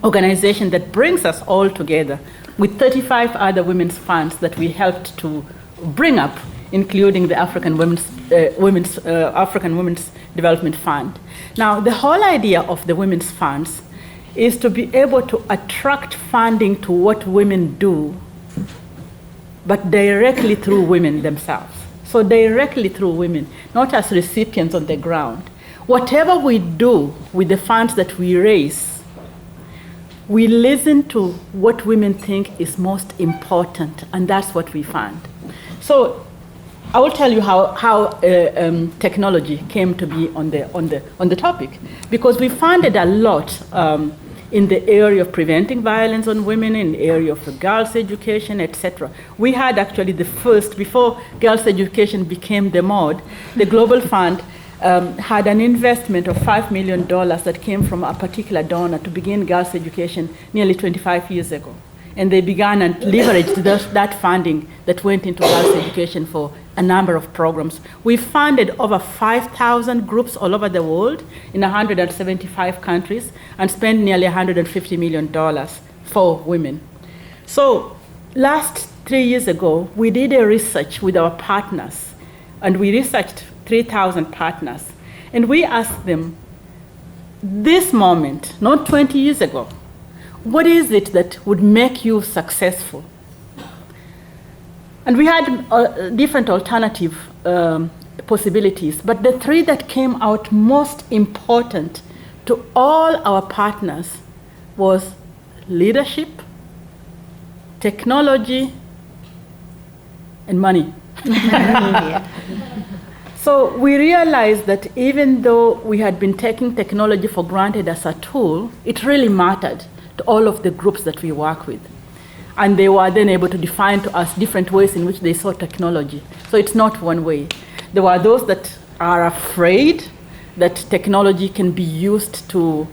organization that brings us all together with 35 other women's funds that we helped to bring up, including the African Women's Development Fund. Now, the whole idea of the women's funds is to be able to attract funding to what women do, but directly through women themselves. So directly through women, not as recipients on the ground. Whatever we do with the funds that we raise, we listen to what women think is most important, and that's what we fund. So I will tell you how technology came to be on the topic, because we funded a lot in the area of preventing violence on women, in the area of girls' education, etc. We had actually the first, before girls' education became the mode, the Global Fund had an investment of $5 million that came from a particular donor to begin girls' education nearly 25 years ago. And they began and leveraged that funding that went into girls' education for a number of programs. We funded over 5,000 groups all over the world in 175 countries and spent nearly $150 million for women. So last 3 years ago, we did a research with our partners, and we researched 3,000 partners. And we asked them, this moment, not 20 years ago, what is it that would make you successful? And we had different alternative possibilities, but the three that came out most important to all our partners was leadership, technology, and money. So we realized that even though we had been taking technology for granted as a tool, it really mattered to all of the groups that we work with. And they were then able to define to us different ways in which they saw technology. So it's not one way. There were those that are afraid that technology can be used to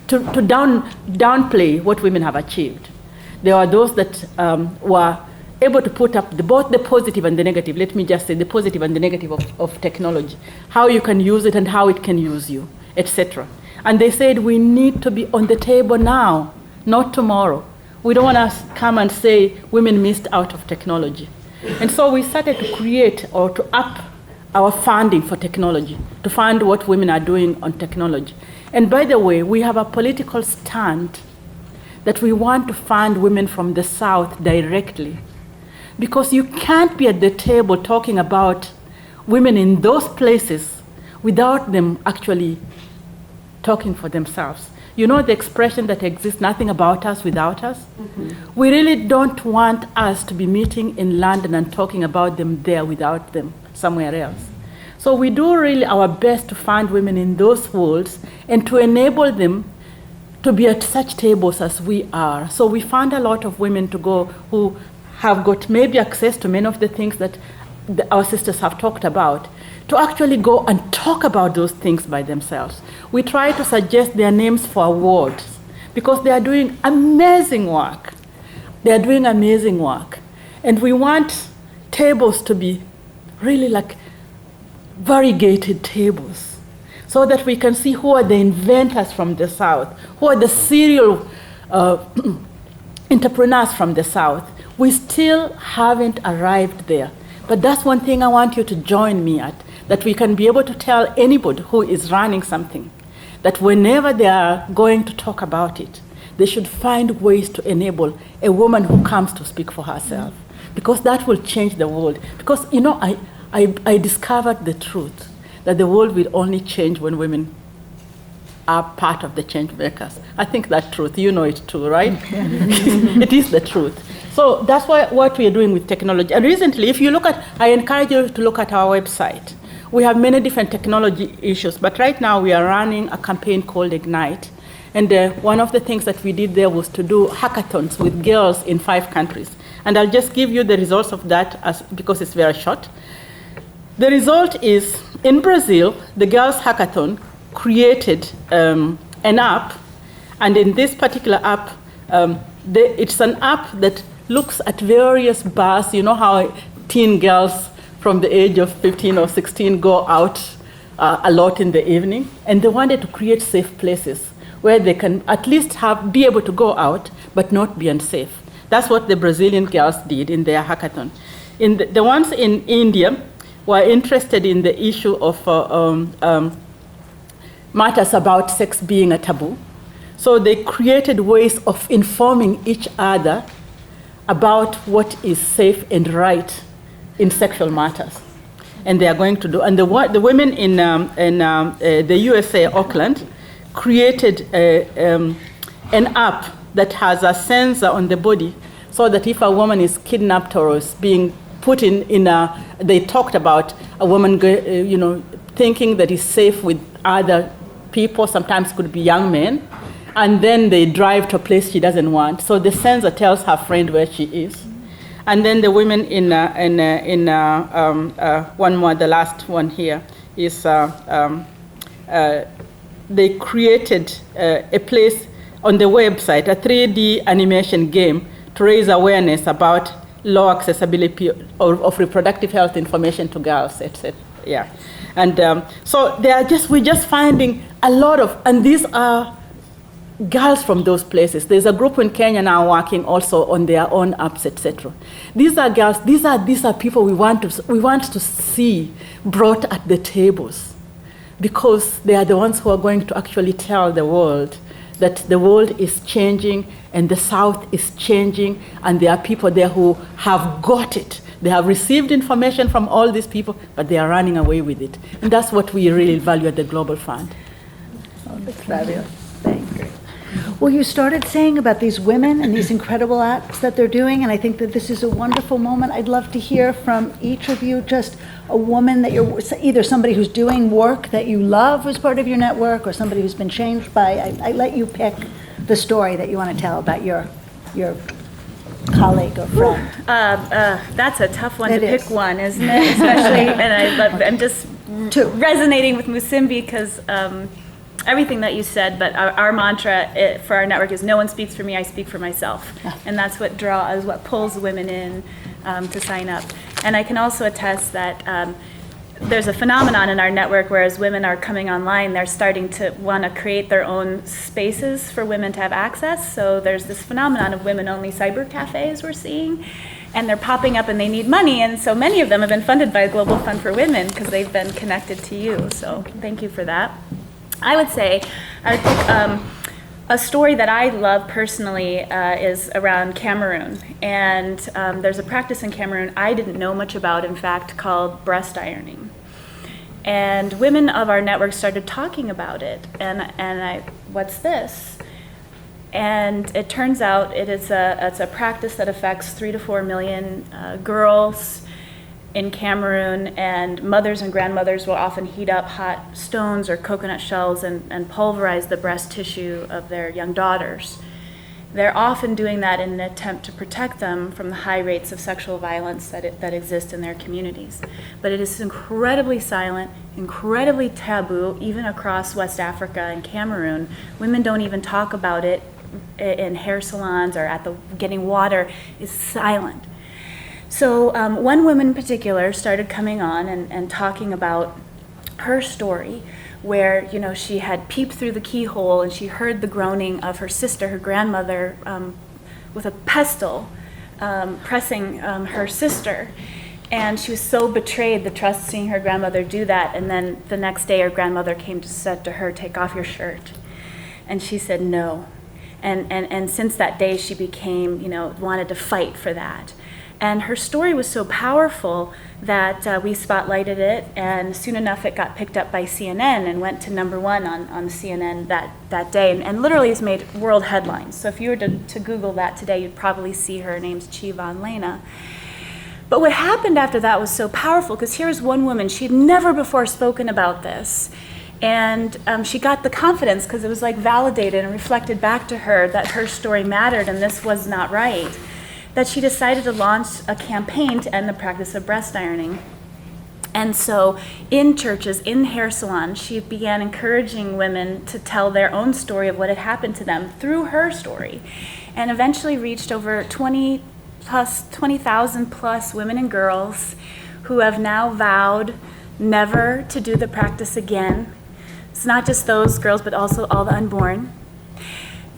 downplay what women have achieved. There are those that were able to put up both the positive and the negative. Let me just say the positive and the negative of technology, how you can use it and how it can use you, etc. And they said we need to be on the table now, not tomorrow. We don't want to come and say women missed out of technology. And so we started to create or to up our funding for technology, to fund what women are doing on technology. And by the way, we have a political stand that we want to fund women from the South directly. Because you can't be at the table talking about women in those places without them actually talking for themselves. You know the expression that exists, nothing about us without us? Mm-hmm. We really don't want us to be meeting in London and talking about them there without them somewhere else. So we do really our best to find women in those worlds and to enable them to be at such tables as we are. So we find a lot of women to go who have got maybe access to many of the things that our sisters have talked about, to actually go and talk about those things by themselves. We try to suggest their names for awards because they are doing amazing work. They are doing amazing work. And we want tables to be really like variegated tables so that we can see who are the inventors from the South, who are the serial entrepreneurs from the South. We still haven't arrived there. But that's one thing I want you to join me at, that we can be able to tell anybody who is running something that whenever they are going to talk about it, they should find ways to enable a woman who comes to speak for herself, because that will change the world. Because, you know, I discovered the truth that the world will only change when women are part of the change makers. I think that truth, you know it too, right? It is the truth. So that's what we are doing with technology. And recently, if you look at, I encourage you to look at our website. We have many different technology issues, but right now we are running a campaign called Ignite. And one of the things that we did there was to do hackathons with girls in 5 countries. And I'll just give you the results of that because it's very short. The result is, in Brazil, the girls' hackathon created an app, and in this particular app, it's an app that looks at various bars. You know how teen girls from the age of 15 or 16 go out a lot in the evening, and they wanted to create safe places where they can at least be able to go out, but not be unsafe. That's what the Brazilian girls did in their hackathon. The ones in India were interested in the issue of matters about sex being a taboo. So they created ways of informing each other about what is safe and right in sexual matters. And they are going to do, and the women in the USA, Auckland, created an app that has a sensor on the body, so that if a woman is kidnapped or is being put they talked about a woman, thinking that is safe with other people, sometimes could be young men, and then they drive to a place she doesn't want. So the sensor tells her friend where she is. And then the women in one more, the last one here, is they created a place on the website, a 3D animation game to raise awareness about low accessibility of reproductive health information to girls, etc. Yeah, and so we're just finding a lot of, and these are girls from those places. There's a group in Kenya now working also on their own apps, etc. These are girls. These are people we want to see brought at the tables, because they are the ones who are going to actually tell the world that the world is changing and the South is changing, and there are people there who have got it. They have received information from all these people, but they are running away with it. And that's what we really value at the Global Fund. Oh, that's fabulous. Thank you. Well, you started saying about these women and these incredible acts that they're doing, and I think that this is a wonderful moment. I'd love to hear from each of you just a woman that you're, either somebody who's doing work that you love as part of your network, or somebody who's been changed by. I let you pick the story that you want to tell about your colleague or friend. That's a tough one It to is. pick one, isn't it? Especially, and I'm just resonating with Musimbi because everything that you said, but our mantra for our network is no one speaks for me, I speak for myself. And that's what pulls women in to sign up. And I can also attest that there's a phenomenon in our network where as women are coming online, they're starting to want to create their own spaces for women to have access. So there's this phenomenon of women-only cyber cafes we're seeing, and they're popping up and they need money. And so many of them have been funded by the Global Fund for Women because they've been connected to you. So thank you for that. I would say, a story that I love personally is around Cameroon. And there's a practice in Cameroon I didn't know much about, in fact, called breast ironing. And women of our network started talking about it. And what's this? And it turns out it's a practice that affects 3 to 4 million girls in Cameroon, and mothers and grandmothers will often heat up hot stones or coconut shells and pulverize the breast tissue of their young daughters. They're often doing that in an attempt to protect them from the high rates of sexual violence that exist in their communities. But it is incredibly silent, incredibly taboo, even across West Africa and Cameroon. Women don't even talk about it in hair salons or getting water. It's silent. So one woman in particular started coming on and talking about her story, where she had peeped through the keyhole and she heard the groaning of her sister, her grandmother, with a pestle pressing her sister. And she was so betrayed, the trust, seeing her grandmother do that. And then the next day her grandmother came to said to her, "Take off your shirt." And she said no. And since that day, she became, wanted to fight for that. And her story was so powerful that we spotlighted it, and soon enough it got picked up by CNN and went to #1 on CNN that day, and literally has made world headlines. So if you were to Google that today, you'd probably see her name's Chivan Lena. But what happened after that was so powerful, because here's one woman, she'd never before spoken about this. And she got the confidence, because it was like validated and reflected back to her that her story mattered and this was not right, that she decided to launch a campaign to end the practice of breast ironing. And so in churches, in hair salons, she began encouraging women to tell their own story of what had happened to them through her story, and eventually reached over 20,000 plus women and girls who have now vowed never to do the practice again. It's not just those girls, but also all the unborn.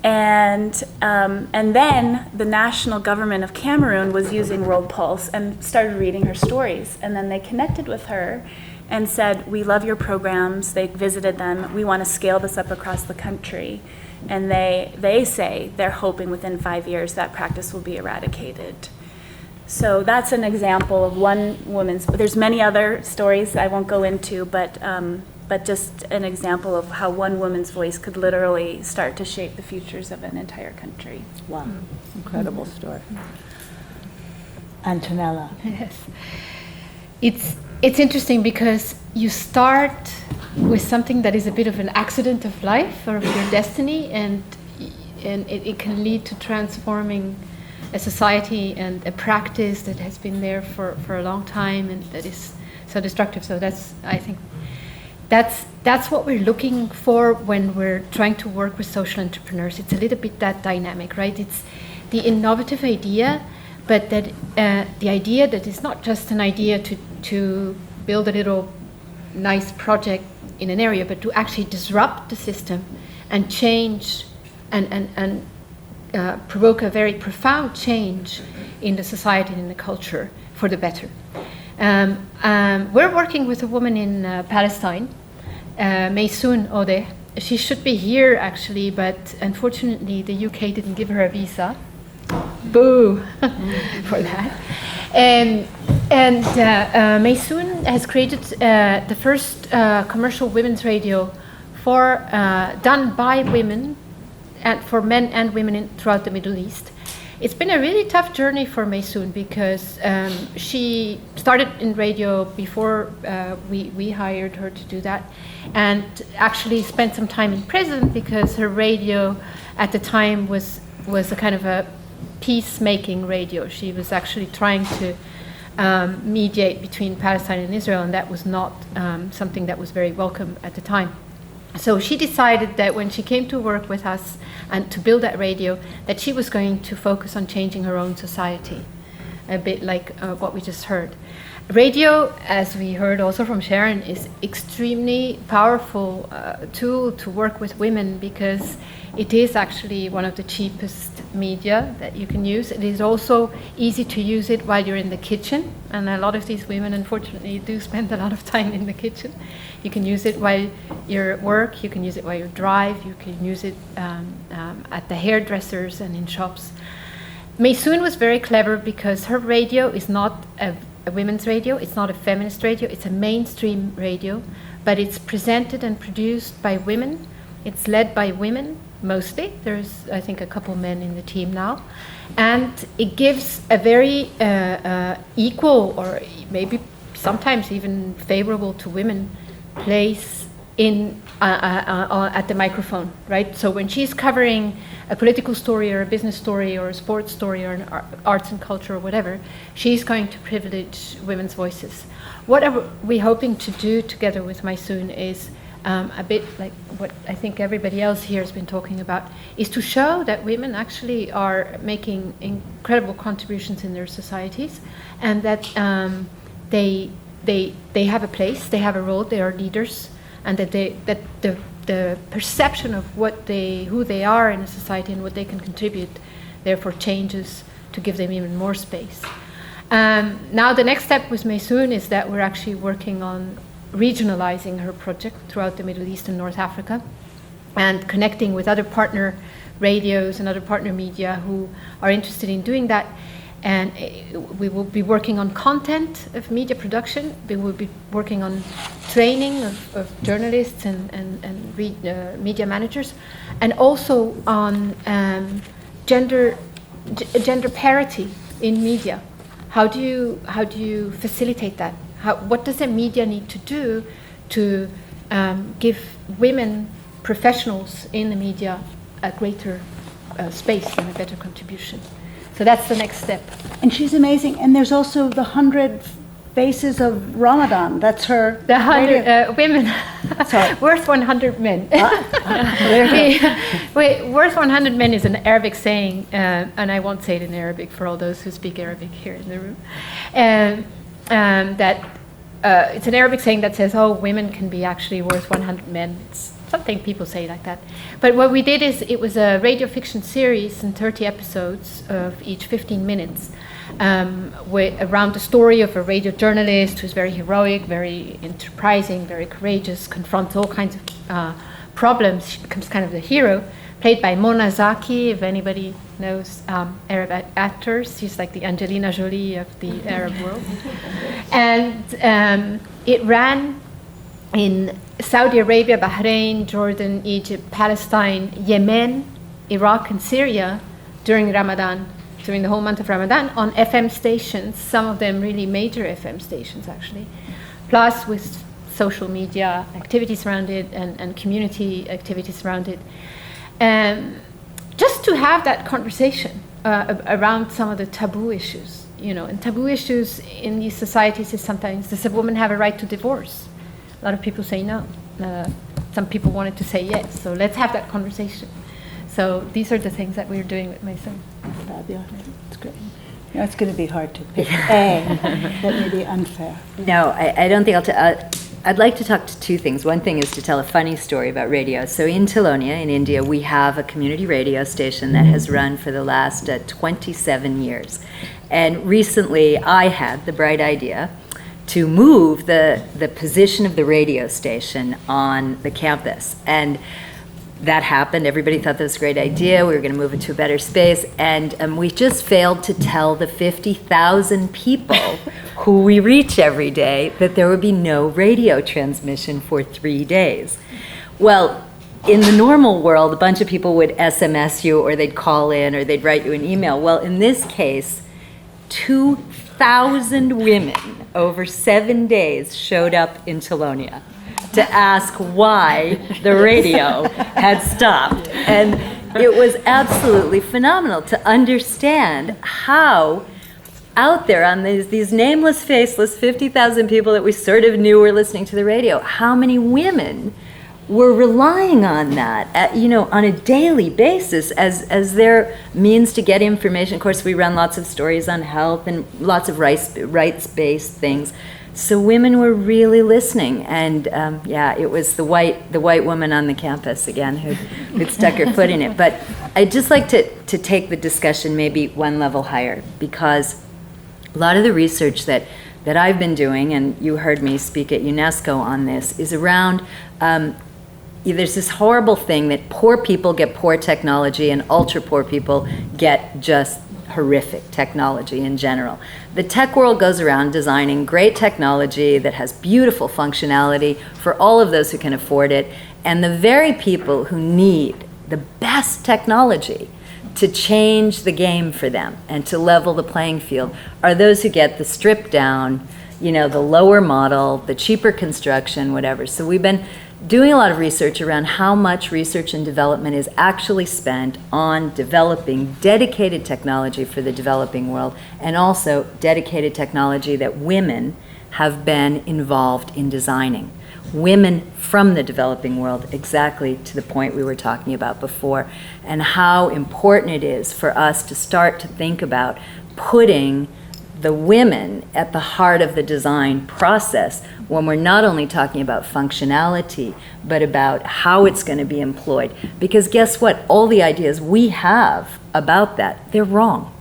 And then the national government of Cameroon was using World Pulse and started reading her stories. And then they connected with her and said, we love your programs. They visited them. We want to scale this up across the country. And they say they're hoping within 5 years that practice will be eradicated. So that's an example of one woman's, there's many other stories I won't go into, but just an example of how one woman's voice could literally start to shape the futures of an entire country. Wow, incredible story. Antonella. Yes. It's interesting because you start with something that is a bit of an accident of life or of your destiny, and it can lead to transforming a society and a practice that has been there for a long time and that is so destructive. So I think that's what we're looking for when we're trying to work with social entrepreneurs. It's a little bit that dynamic, right? It's the innovative idea, but that the idea that is not just an idea to build a little nice project in an area, but to actually disrupt the system and change and provoke a very profound change in the society and in the culture for the better. We're working with a woman in Palestine, Maysoon Ode. She should be here actually, but unfortunately the UK didn't give her a visa. Boo for that. And Maysoon has created the first commercial women's radio done by women and for men and women throughout the Middle East. It's been a really tough journey for Maysoon because she started in radio before we hired her to do that, and actually spent some time in prison because her radio at the time was a kind of a peacemaking radio. She was actually trying to mediate between Palestine and Israel, and that was not something that was very welcome at the time. So she decided that when she came to work with us and to build that radio, that she was going to focus on changing her own society, a bit like what we just heard. Radio, as we heard also from Sharon, is extremely powerful tool to work with women because it is actually one of the cheapest media that you can use. It is also easy to use it while you're in the kitchen, and a lot of these women unfortunately do spend a lot of time in the kitchen. You can use it while you're at work, you can use it while you drive, you can use it at the hairdressers and in shops. Maysoon was very clever because her radio is not a women's radio, it's not a feminist radio, it's a mainstream radio, but it's presented and produced by women. It's led by women mostly. There's, I think, a couple men in the team now. And it gives a very equal, or maybe sometimes even favorable to women, place in at the microphone, right? So when she's covering a political story or a business story or a sports story or an arts and culture or whatever, she's going to privilege women's voices. What are we hoping to do together with Maysoon is a bit like what I think everybody else here has been talking about, is to show that women actually are making incredible contributions in their societies, and that they have a place, they have a role, they are leaders, and that the perception of who they are in a society and what they can contribute therefore changes to give them even more space. Now the next step with Maysoon is that we're actually working on regionalizing her project throughout the Middle East and North Africa, and connecting with other partner radios and other partner media who are interested in doing that. And we will be working on content of media production. We will be working on training of journalists and media managers, and also on gender parity in media. How do you facilitate that? What does a media need to do to give women professionals in the media a greater space and a better contribution? So that's the next step. And she's amazing. And there's also the 100 Faces of Ramadan. That's her. The 100 women Sorry. worth 100 men. Worth 100 men is an Arabic saying, and I won't say it in Arabic for all those who speak Arabic here in the room. That it's an Arabic saying that says, "Oh, women can be actually worth 100 men." It's something people say like that. But what we did is it was a radio fiction series in 30 episodes of each 15 minutes around the story of a radio journalist who's very heroic, very enterprising, very courageous, confronts all kinds of problems. She becomes kind of the hero, played by Mona Zaki, if anybody knows Arab actors. She's like the Angelina Jolie of the Arab world. And it ran in Saudi Arabia, Bahrain, Jordan, Egypt, Palestine, Yemen, Iraq, and Syria during Ramadan, during the whole month of Ramadan, on FM stations, some of them really major FM stations actually, plus with social media activities around it and community activities around it. Just to have that conversation around some of the taboo issues, and taboo issues in these societies is sometimes, does a woman have a right to divorce? A lot of people say no. Some people wanted to say yes. So let's have that conversation. So these are the things that we're doing with my son. Fabulous. It's great. It's going to be hard to pick A. That may be unfair. No, I don't think I'd like to talk to two things. One thing is to tell a funny story about radio. So in Tilonia, in India, we have a community radio station that has run for the last 27 years. And recently I had the bright idea to move the position of the radio station on the campus. And that happened. Everybody thought that was a great idea. We were going to move it to a better space. And we just failed to tell the 50,000 people who we reach every day that there would be no radio transmission for 3 days. Well, in the normal world, a bunch of people would SMS you, or they'd call in, or they'd write you an email. Well, in this case, 2,000 women over 7 days showed up in Tilonia to ask why the radio had stopped. And it was absolutely phenomenal to understand how out there on these nameless, faceless 50,000 people that we sort of knew were listening to the radio, how many women were relying on that, on a daily basis as their means to get information. Of course, we run lots of stories on health and lots of rights-based things. So women were really listening, and it was the white woman on the campus again who'd stuck her foot in it. But I'd just like to take the discussion maybe one level higher, because a lot of the research that I've been doing, and you heard me speak at UNESCO on this, is around there's this horrible thing that poor people get poor technology and ultra poor people get just horrific technology in general. The tech world goes around designing great technology that has beautiful functionality for all of those who can afford it, and the very people who need the best technology to change the game for them and to level the playing field are those who get the stripped down, the lower model, the cheaper construction, whatever. So we've been doing a lot of research around how much research and development is actually spent on developing dedicated technology for the developing world, and also dedicated technology that women have been involved in designing. Women from the developing world, exactly to the point we were talking about before, and how important it is for us to start to think about putting the women at the heart of the design process when we're not only talking about functionality, but about how it's going to be employed. Because guess what? All the ideas we have about that, they're wrong.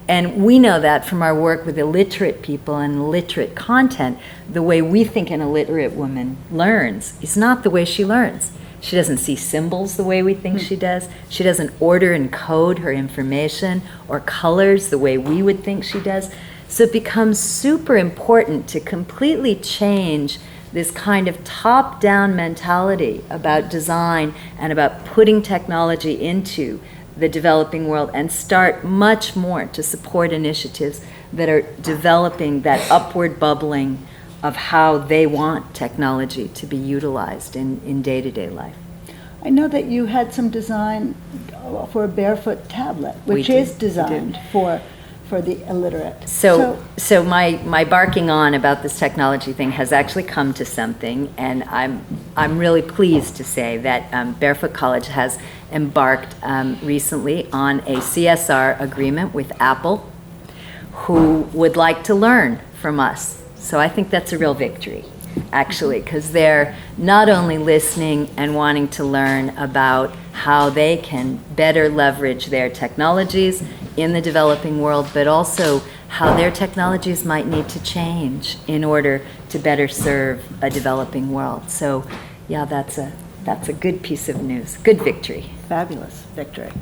And we know that from our work with illiterate people and literate content. The way we think an illiterate woman learns is not the way she learns. She doesn't see symbols the way we think she does. She doesn't order and code her information or colors the way we would think she does. So it becomes super important to completely change this kind of top-down mentality about design and about putting technology into the developing world and start much more to support initiatives that are developing that upward bubbling of how they want technology to be utilized in day-to-day life. I know that you had some design for a Barefoot tablet, which We is did. designed for the illiterate. So my barking on about this technology thing has actually come to something, and I'm really pleased to say that Barefoot College has embarked recently on a CSR agreement with Apple, who would like to learn from us. So I think that's a real victory, actually, because they're not only listening and wanting to learn about how they can better leverage their technologies in the developing world, but also how their technologies might need to change in order to better serve a developing world. So yeah, that's a good piece of news, good victory. Fabulous victory.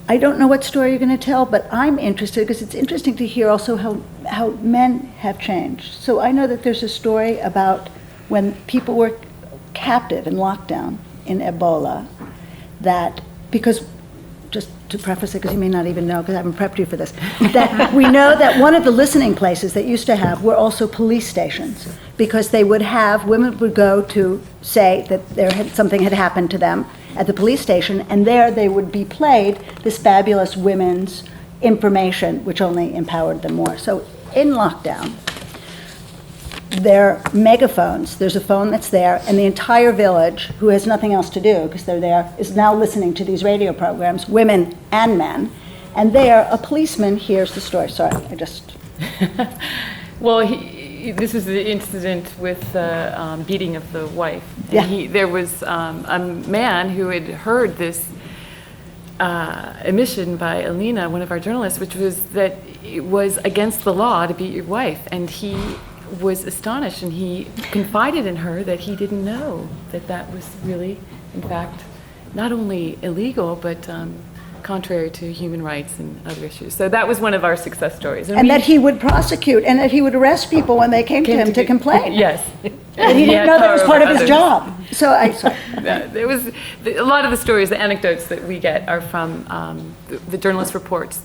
I don't know what story you're going to tell, but I'm interested because it's interesting to hear also how men have changed. So I know that there's a story about when people were captive in lockdown in Ebola, that because, just to preface it, because you may not even know, because I haven't prepped you for this, that we know that one of the listening places that used to have were also police stations, because they would have, women would go to say that something had happened to them at the police station, and there they would be played this fabulous women's information, which only empowered them more. So in lockdown, their megaphones, there's a phone that's there, and the entire village, who has nothing else to do because they're there, is now listening to these radio programs, women and men, and there, a policeman hears the story. Sorry, I just... Well, this was the incident with the beating of the wife. Yeah. There was a man who had heard this admission by Alina, one of our journalists, which was that it was against the law to beat your wife, and he was astonished, and he confided in her that he didn't know that was really, in fact, not only illegal, but contrary to human rights and other issues. So that was one of our success stories. And that he would prosecute, and that he would arrest people when they came to him to complain. Yes. And he didn't know that was part of his job. So sorry. There was a lot of the stories, the anecdotes that we get are from the journalist reports.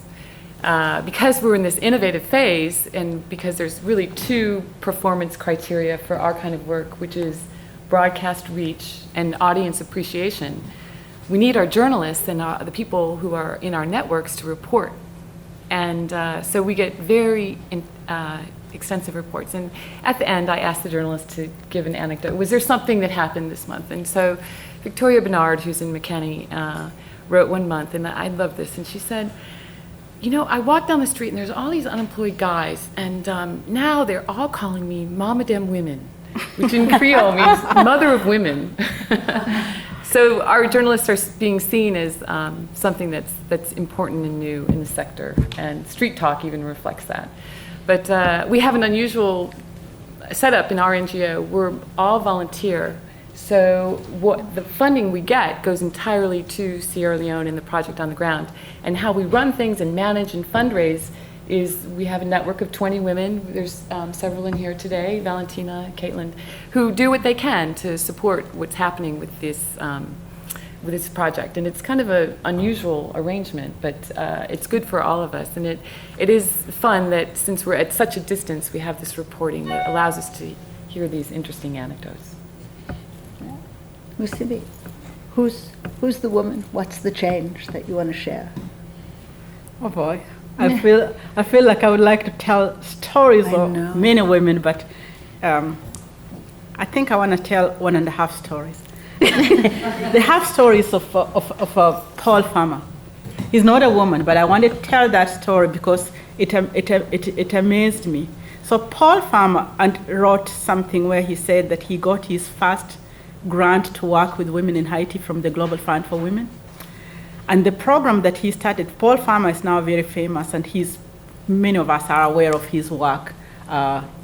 Because we're in this innovative phase, and because there's really two performance criteria for our kind of work, which is broadcast reach and audience appreciation, we need our journalists and the people who are in our networks to report. And so we get very extensive reports. And at the end, I asked the journalist to give an anecdote. Was there something that happened this month? And so Victoria Bernard, who's in McKinney, wrote one month, and I love this, and she said, you know, I walk down the street and there's all these unemployed guys, and now they're all calling me Mama Dem Women, which in Creole means mother of women. So our journalists are being seen as something that's important and new in the sector, and Street Talk even reflects that. But we have an unusual setup in our NGO. We're all volunteer. So what the funding we get goes entirely to Sierra Leone and the project on the ground. And how we run things and manage and fundraise is we have a network of 20 women. There's several in here today, Valentina, Caitlin, who do what they can to support what's happening with this project. And it's kind of an unusual arrangement, but it's good for all of us. And it is fun that since we're at such a distance, we have this reporting that allows us to hear these interesting anecdotes. Musimbi, who's the woman? What's the change that you want to share? Oh boy, I feel like I would like to tell stories of many women, but I think I want to tell 1.5 stories. The half stories of Paul Farmer. He's not a woman, but I want to tell that story because it amazed me. So Paul Farmer wrote something where he said that he got his first grant to work with women in Haiti from the Global Fund for Women. And the program that he started, Paul Farmer is now very famous, and many of us are aware of his work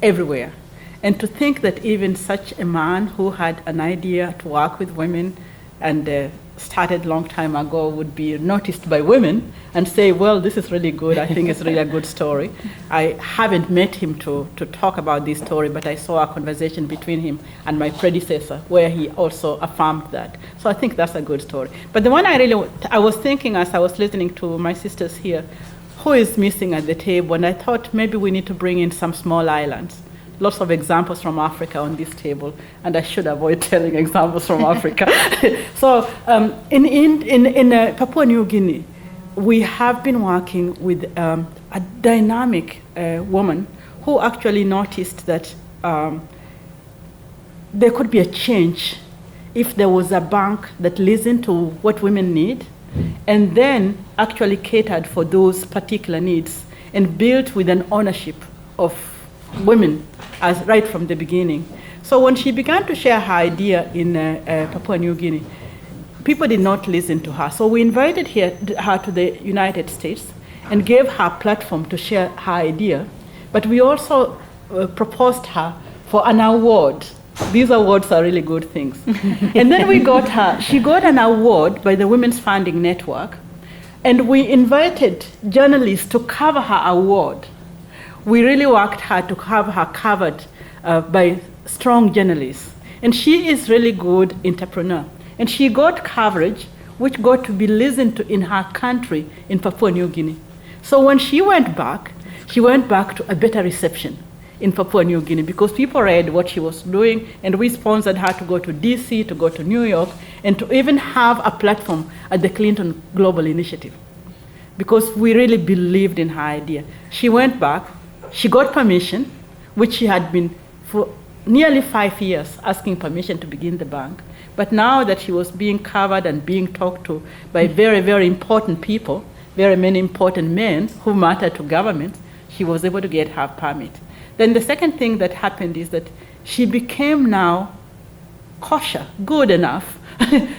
everywhere. And to think that even such a man who had an idea to work with women and started long time ago would be noticed by women and say, well, this is really good. I think it's really a good story. I haven't met him to talk about this story, but I saw a conversation between him and my predecessor where he also affirmed that. So I think that's a good story. But the one I was thinking as I was listening to my sisters here, who is missing at the table? And I thought maybe we need to bring in some small islands. Lots of examples from Africa on this table, and I should avoid telling examples from Africa. So in Papua New Guinea, we have been working with a dynamic woman who actually noticed that there could be a change if there was a bank that listened to what women need and then actually catered for those particular needs and built with an ownership of women as right from the beginning. So when she began to share her idea in Papua New Guinea, people did not listen to her. So we invited her to the United States and gave her a platform to share her idea. But we also proposed her for an award. These awards are really good things. And then she got an award by the Women's Funding Network, and we invited journalists to cover her award. We really worked hard to have her covered by strong journalists. And she is really good entrepreneur. And she got coverage which got to be listened to in her country in Papua New Guinea. So when she went back to a better reception in Papua New Guinea because people read what she was doing, and we sponsored her to go to DC, to go to New York, and to even have a platform at the Clinton Global Initiative because we really believed in her idea. She went back. She got permission, which she had been for nearly 5 years asking permission to begin the bank. But now that she was being covered and being talked to by very, very important people, very many important men who matter to governments, she was able to get her permit. Then the second thing that happened is that she became now kosher, good enough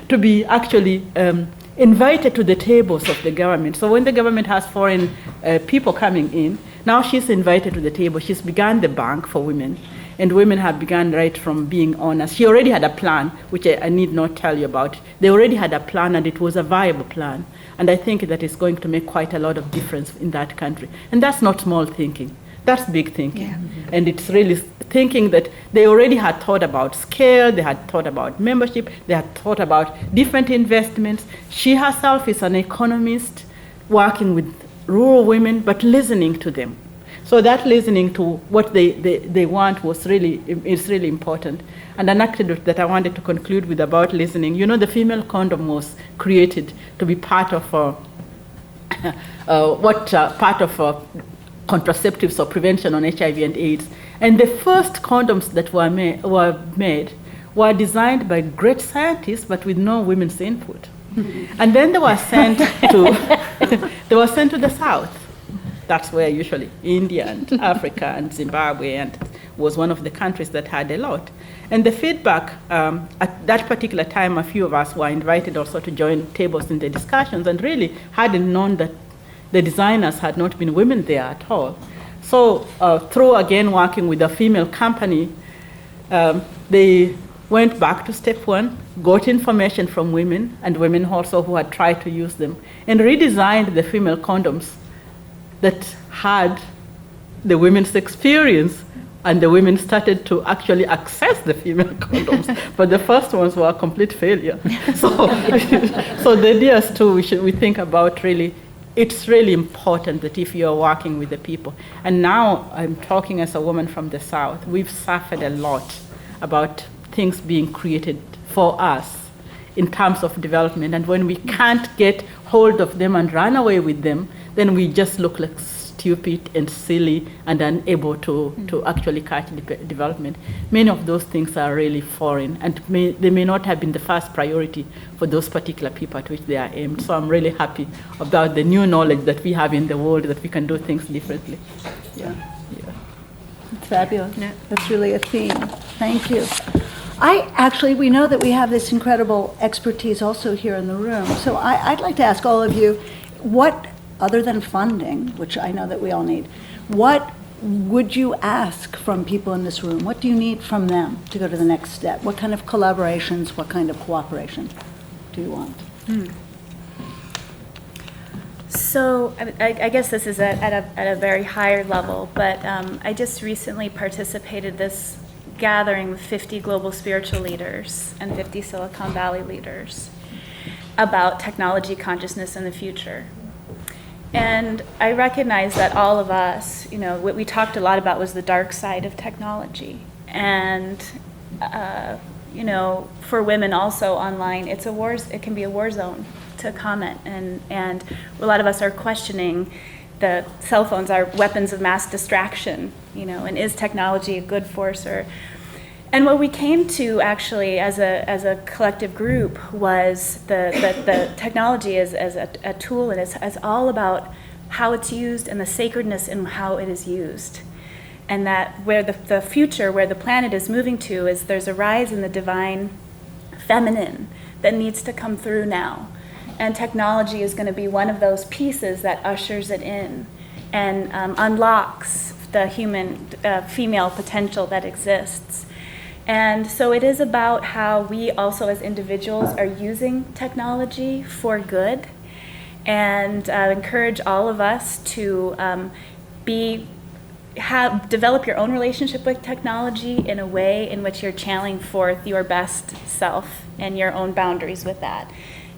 to be actually invited to the tables of the government. So when the government has foreign people coming in, now she's invited to the table. She's begun the bank for women, and women have begun right from being owners. She already had a plan, which I need not tell you about. They already had a plan, and it was a viable plan. And I think that is going to make quite a lot of difference in that country. And that's not small thinking. That's big thinking. Yeah. And it's really thinking that they already had thought about scale, they had thought about membership, they had thought about different investments. She herself is an economist working with rural women, but listening to them. So that listening to what they want is really important. And an anecdote that I wanted to conclude with about listening, the female condom was created to be part of contraceptives or prevention on HIV and AIDS. And the first condoms that were made were designed by great scientists, but with no women's input. And then they were sent to the South. That's where usually India and Africa and Zimbabwe and was one of the countries that had a lot. And the feedback at that particular time, a few of us were invited also to join tables in the discussions and really hadn't known that the designers had not been women there at all. So through again working with a female company, they went back to step one, got information from women and women also who had tried to use them, and redesigned the female condoms that had the women's experience, and the women started to actually access the female condoms. But the first ones were a complete failure. So the ideas too, we think about really, it's really important that if you're working with the people, and now I'm talking as a woman from the South, we've suffered a lot about things being created for us in terms of development, and when we can't get hold of them and run away with them, then we just look like stupid and silly and unable to actually catch development. Many of those things are really foreign, and they may not have been the first priority for those particular people at which they are aimed. So I'm really happy about the new knowledge that we have in the world, that we can do things differently. Yeah. It's fabulous. Yeah. That's really a theme. Thank you. We know that we have this incredible expertise also here in the room. So I'd like to ask all of you, what, other than funding, which I know that we all need, what would you ask from people in this room? What do you need from them to go to the next step? What kind of collaborations, what kind of cooperation do you want? So I guess this is at a very higher level, but I just recently participated this gathering with 50 global spiritual leaders and 50 Silicon Valley leaders about technology consciousness in the future. And I recognize that all of us, what we talked a lot about was the dark side of technology. And, for women also online, it can be a war zone to comment. And a lot of us are questioning the cell phones are weapons of mass distraction, and is technology a good force and what we came to actually as a collective group was the technology as a tool, and it's all about how it's used and the sacredness in how it is used. And that where the future, where the planet is moving to, is there's a rise in the divine feminine that needs to come through now. And technology is going to be one of those pieces that ushers it in and unlocks the human female potential that exists. And so it is about how we also as individuals are using technology for good, and encourage all of us to develop your own relationship with technology in a way in which you're channeling forth your best self and your own boundaries with that.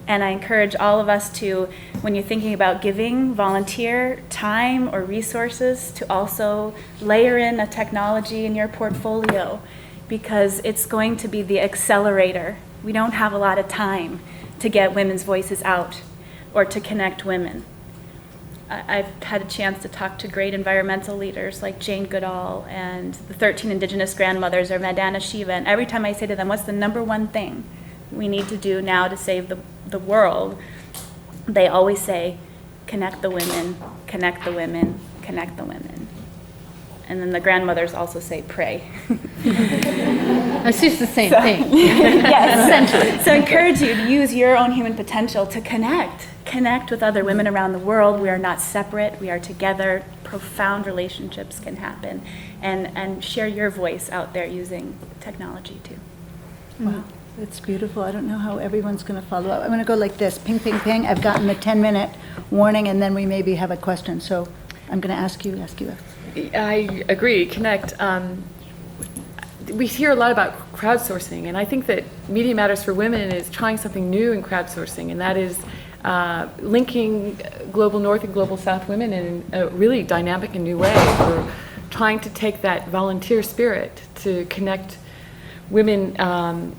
And I encourage all of us to, when you're thinking about giving, volunteer time or resources, to also layer in a technology in your portfolio, because it's going to be the accelerator. We don't have a lot of time to get women's voices out or to connect women. I've had a chance to talk to great environmental leaders like Jane Goodall and the 13 Indigenous grandmothers or Vandana Shiva, and every time I say to them, what's the number one thing we need to do now to save the world, they always say, connect the women, connect the women, connect the women. And then the grandmothers also say, pray. It's just the same thing. Yes, essentially. So I encourage you to use your own human potential to connect with other women around the world. We are not separate, we are together. Profound relationships can happen. And share your voice out there using technology too. Wow, that's beautiful. I don't know how everyone's going to follow up. I'm going to go like this, ping, ping, ping. I've gotten the 10-minute warning, and then we maybe have a question. So I'm going to ask you. I agree, connect. We hear a lot about crowdsourcing, and I think that Media Matters for Women is trying something new in crowdsourcing, and that is linking Global North and Global South women in a really dynamic and new way. We're trying to take that volunteer spirit to connect women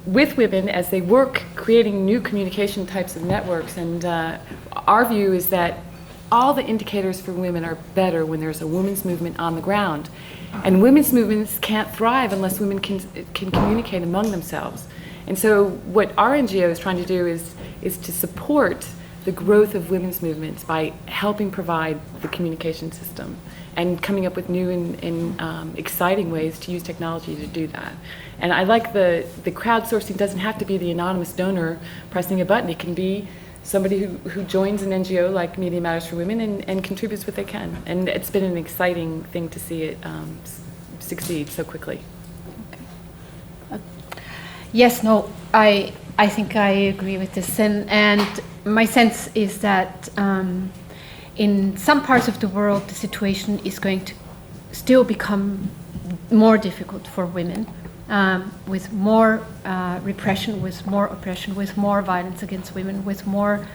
with women as they work creating new communication types of networks, and our view is that all the indicators for women are better when there's a women's movement on the ground. And women's movements can't thrive unless women can communicate among themselves. And so what our NGO is trying to do is to support the growth of women's movements by helping provide the communication system and coming up with new and exciting ways to use technology to do that. And I like the crowdsourcing doesn't have to be the anonymous donor pressing a button. It can be somebody who joins an NGO like Media Matters for Women and contributes what they can. And it's been an exciting thing to see it succeed so quickly. Yes, no, I think I agree with this. And my sense is that in some parts of the world, the situation is going to still become more difficult for women, with more repression, with more oppression, with more violence against women, with more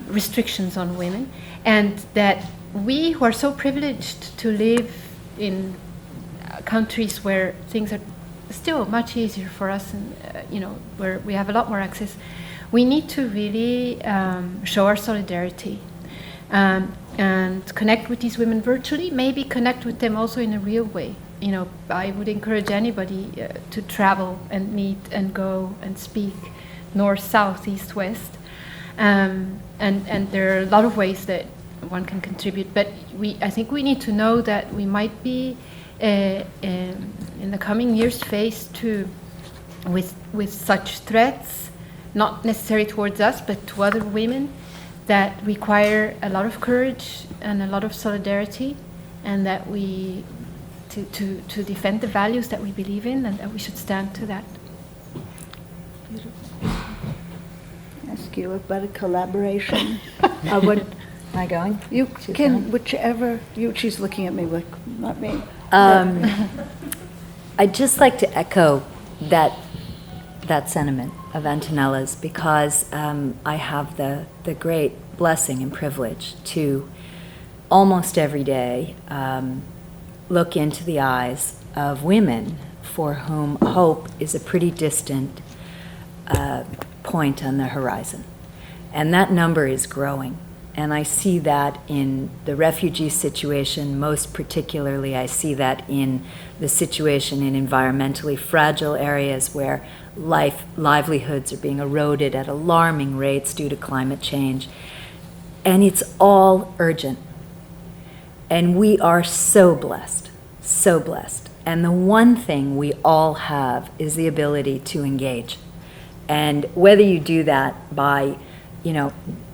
restrictions on women. And that we who are so privileged to live in countries where things are still much easier for us, and where we have a lot more access, we need to really show our solidarity and connect with these women virtually, maybe connect with them also in a real way. I would encourage anybody to travel and meet and go and speak north, south, east, west. And there are a lot of ways that one can contribute, but I think we need to know that we might be in the coming years faced with such threats, not necessarily towards us, but to other women, that require a lot of courage and a lot of solidarity, and that we to defend the values that we believe in, and that we should stand to that. Ask you about a collaboration. What Am I going? you She's can, going? whichever you. She's looking at me like not me. I'd just like to echo that sentiment of Antonella's, because I have the great blessing and privilege to almost every day look into the eyes of women for whom hope is a pretty distant point on the horizon. And that number is growing. And I see that in the refugee situation. Most particularly, I see that in the situation in environmentally fragile areas where livelihoods are being eroded at alarming rates due to climate change. And it's all urgent. And we are so blessed, so blessed. And the one thing we all have is the ability to engage. And whether you do that by,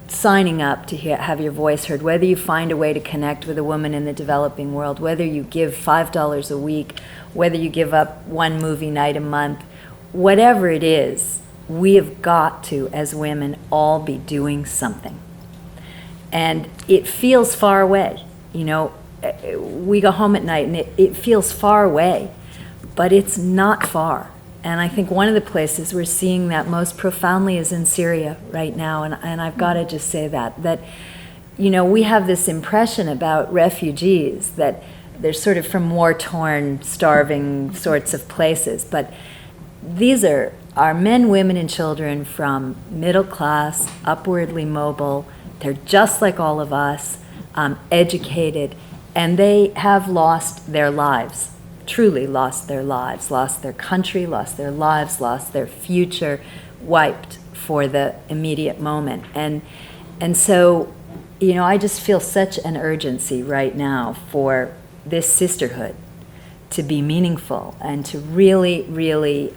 signing up to have your voice heard, whether you find a way to connect with a woman in the developing world, whether you give $5 a week, whether you give up one movie night a month, whatever it is, we have got to, as women, all be doing something. And it feels far away. We go home at night and it feels far away, but it's not far. And I think one of the places we're seeing that most profoundly is in Syria right now. And I've got to just say that we have this impression about refugees that they're sort of from war-torn, starving sorts of places. But these are men, women, and children from middle class, upwardly mobile. They're just like all of us, educated, and they have lost their lives. Truly lost their lives, lost their country, lost their lives, lost their future, wiped for the immediate moment. And so, I just feel such an urgency right now for this sisterhood to be meaningful and to really, really,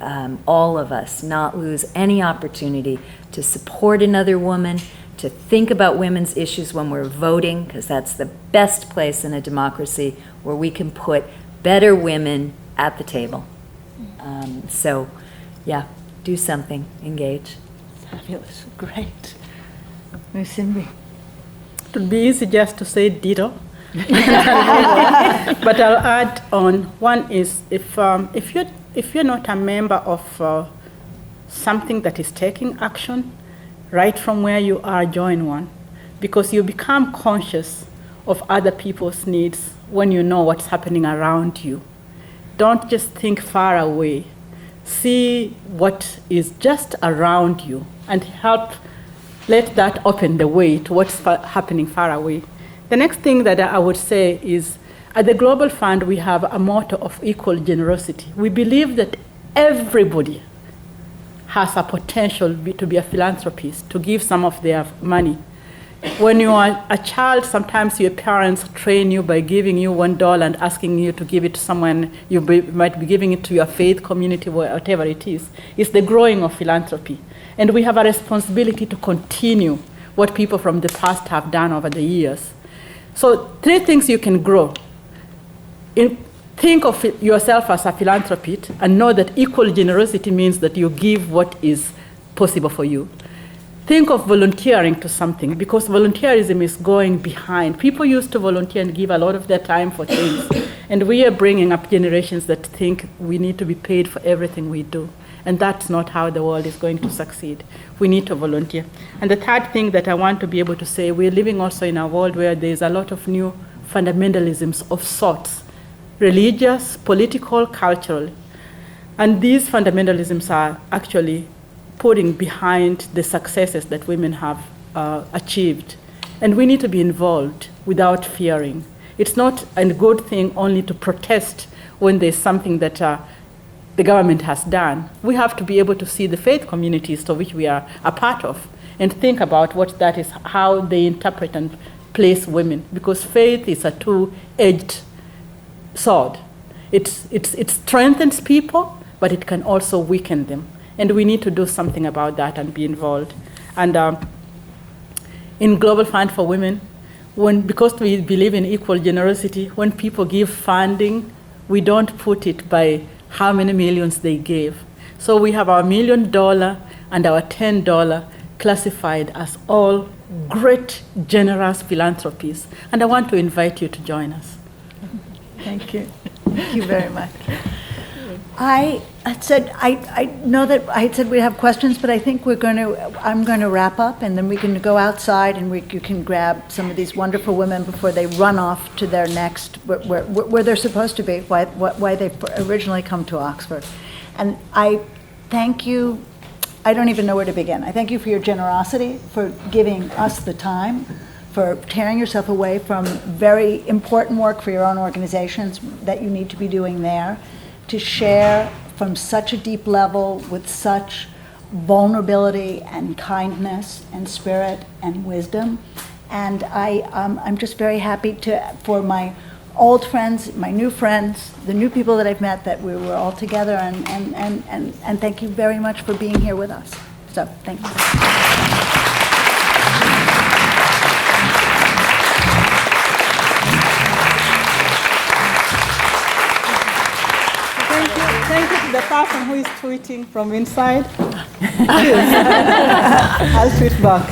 all of us not lose any opportunity to support another woman, to think about women's issues when we're voting, because that's the best place in a democracy where we can put better women at the table. Do something, engage. Fabulous, great. Musimbi. It would be easy just to say ditto. But I'll add on. One is if you're not a member of something that is taking action, right from where you are, join one, because you become conscious of other people's needs when you know what's happening around you. Don't just think far away. See what is just around you and let that open the way to what's happening far away. The next thing that I would say is, at the Global Fund, we have a motto of equal generosity. We believe that everybody has a potential to be a philanthropist, to give some of their money. When you are a child, sometimes your parents train you by giving you $1 and asking you to give it to someone. You might be giving it to your faith community, whatever it is. It's the growing of philanthropy. And we have a responsibility to continue what people from the past have done over the years. So 3 things you can grow. Think of yourself as a philanthropist and know that equal generosity means that you give what is possible for you. Think of volunteering to something, because volunteerism is going behind. People used to volunteer and give a lot of their time for things. And we are bringing up generations that think we need to be paid for everything we do. And that's not how the world is going to succeed. We need to volunteer. And the third thing that I want to be able to say, we're living also in a world where there's a lot of new fundamentalisms of sorts, religious, political, cultural. And these fundamentalisms are actually putting behind the successes that women have achieved. And we need to be involved without fearing. It's not a good thing only to protest when there's something that the government has done. We have to be able to see the faith communities to which we are a part of and think about what that is, how they interpret and place women, because faith is a two-edged sword. It strengthens people, but it can also weaken them. And we need to do something about that and be involved. And in Global Fund for Women, because we believe in equal generosity, when people give funding, we don't put it by how many millions they gave. So we have our $1 million and our $10 classified as all great, generous philanthropies. And I want to invite you to join us. Thank you. Thank you very much. I know that I had said we have questions, but I think I'm going to wrap up, and then we can go outside and you can grab some of these wonderful women before they run off to their next, where they're supposed to be, why they originally come to Oxford. And I thank you. I don't even know where to begin. I thank you for your generosity, for giving us the time, for tearing yourself away from very important work for your own organizations that you need to be doing there, to share from such a deep level with such vulnerability and kindness and spirit and wisdom. And I'm just very happy for my old friends, my new friends, the new people that I've met, that we were all together, and thank you very much for being here with us. So, thank you. Thank you to the person who is tweeting from inside. I'll tweet back.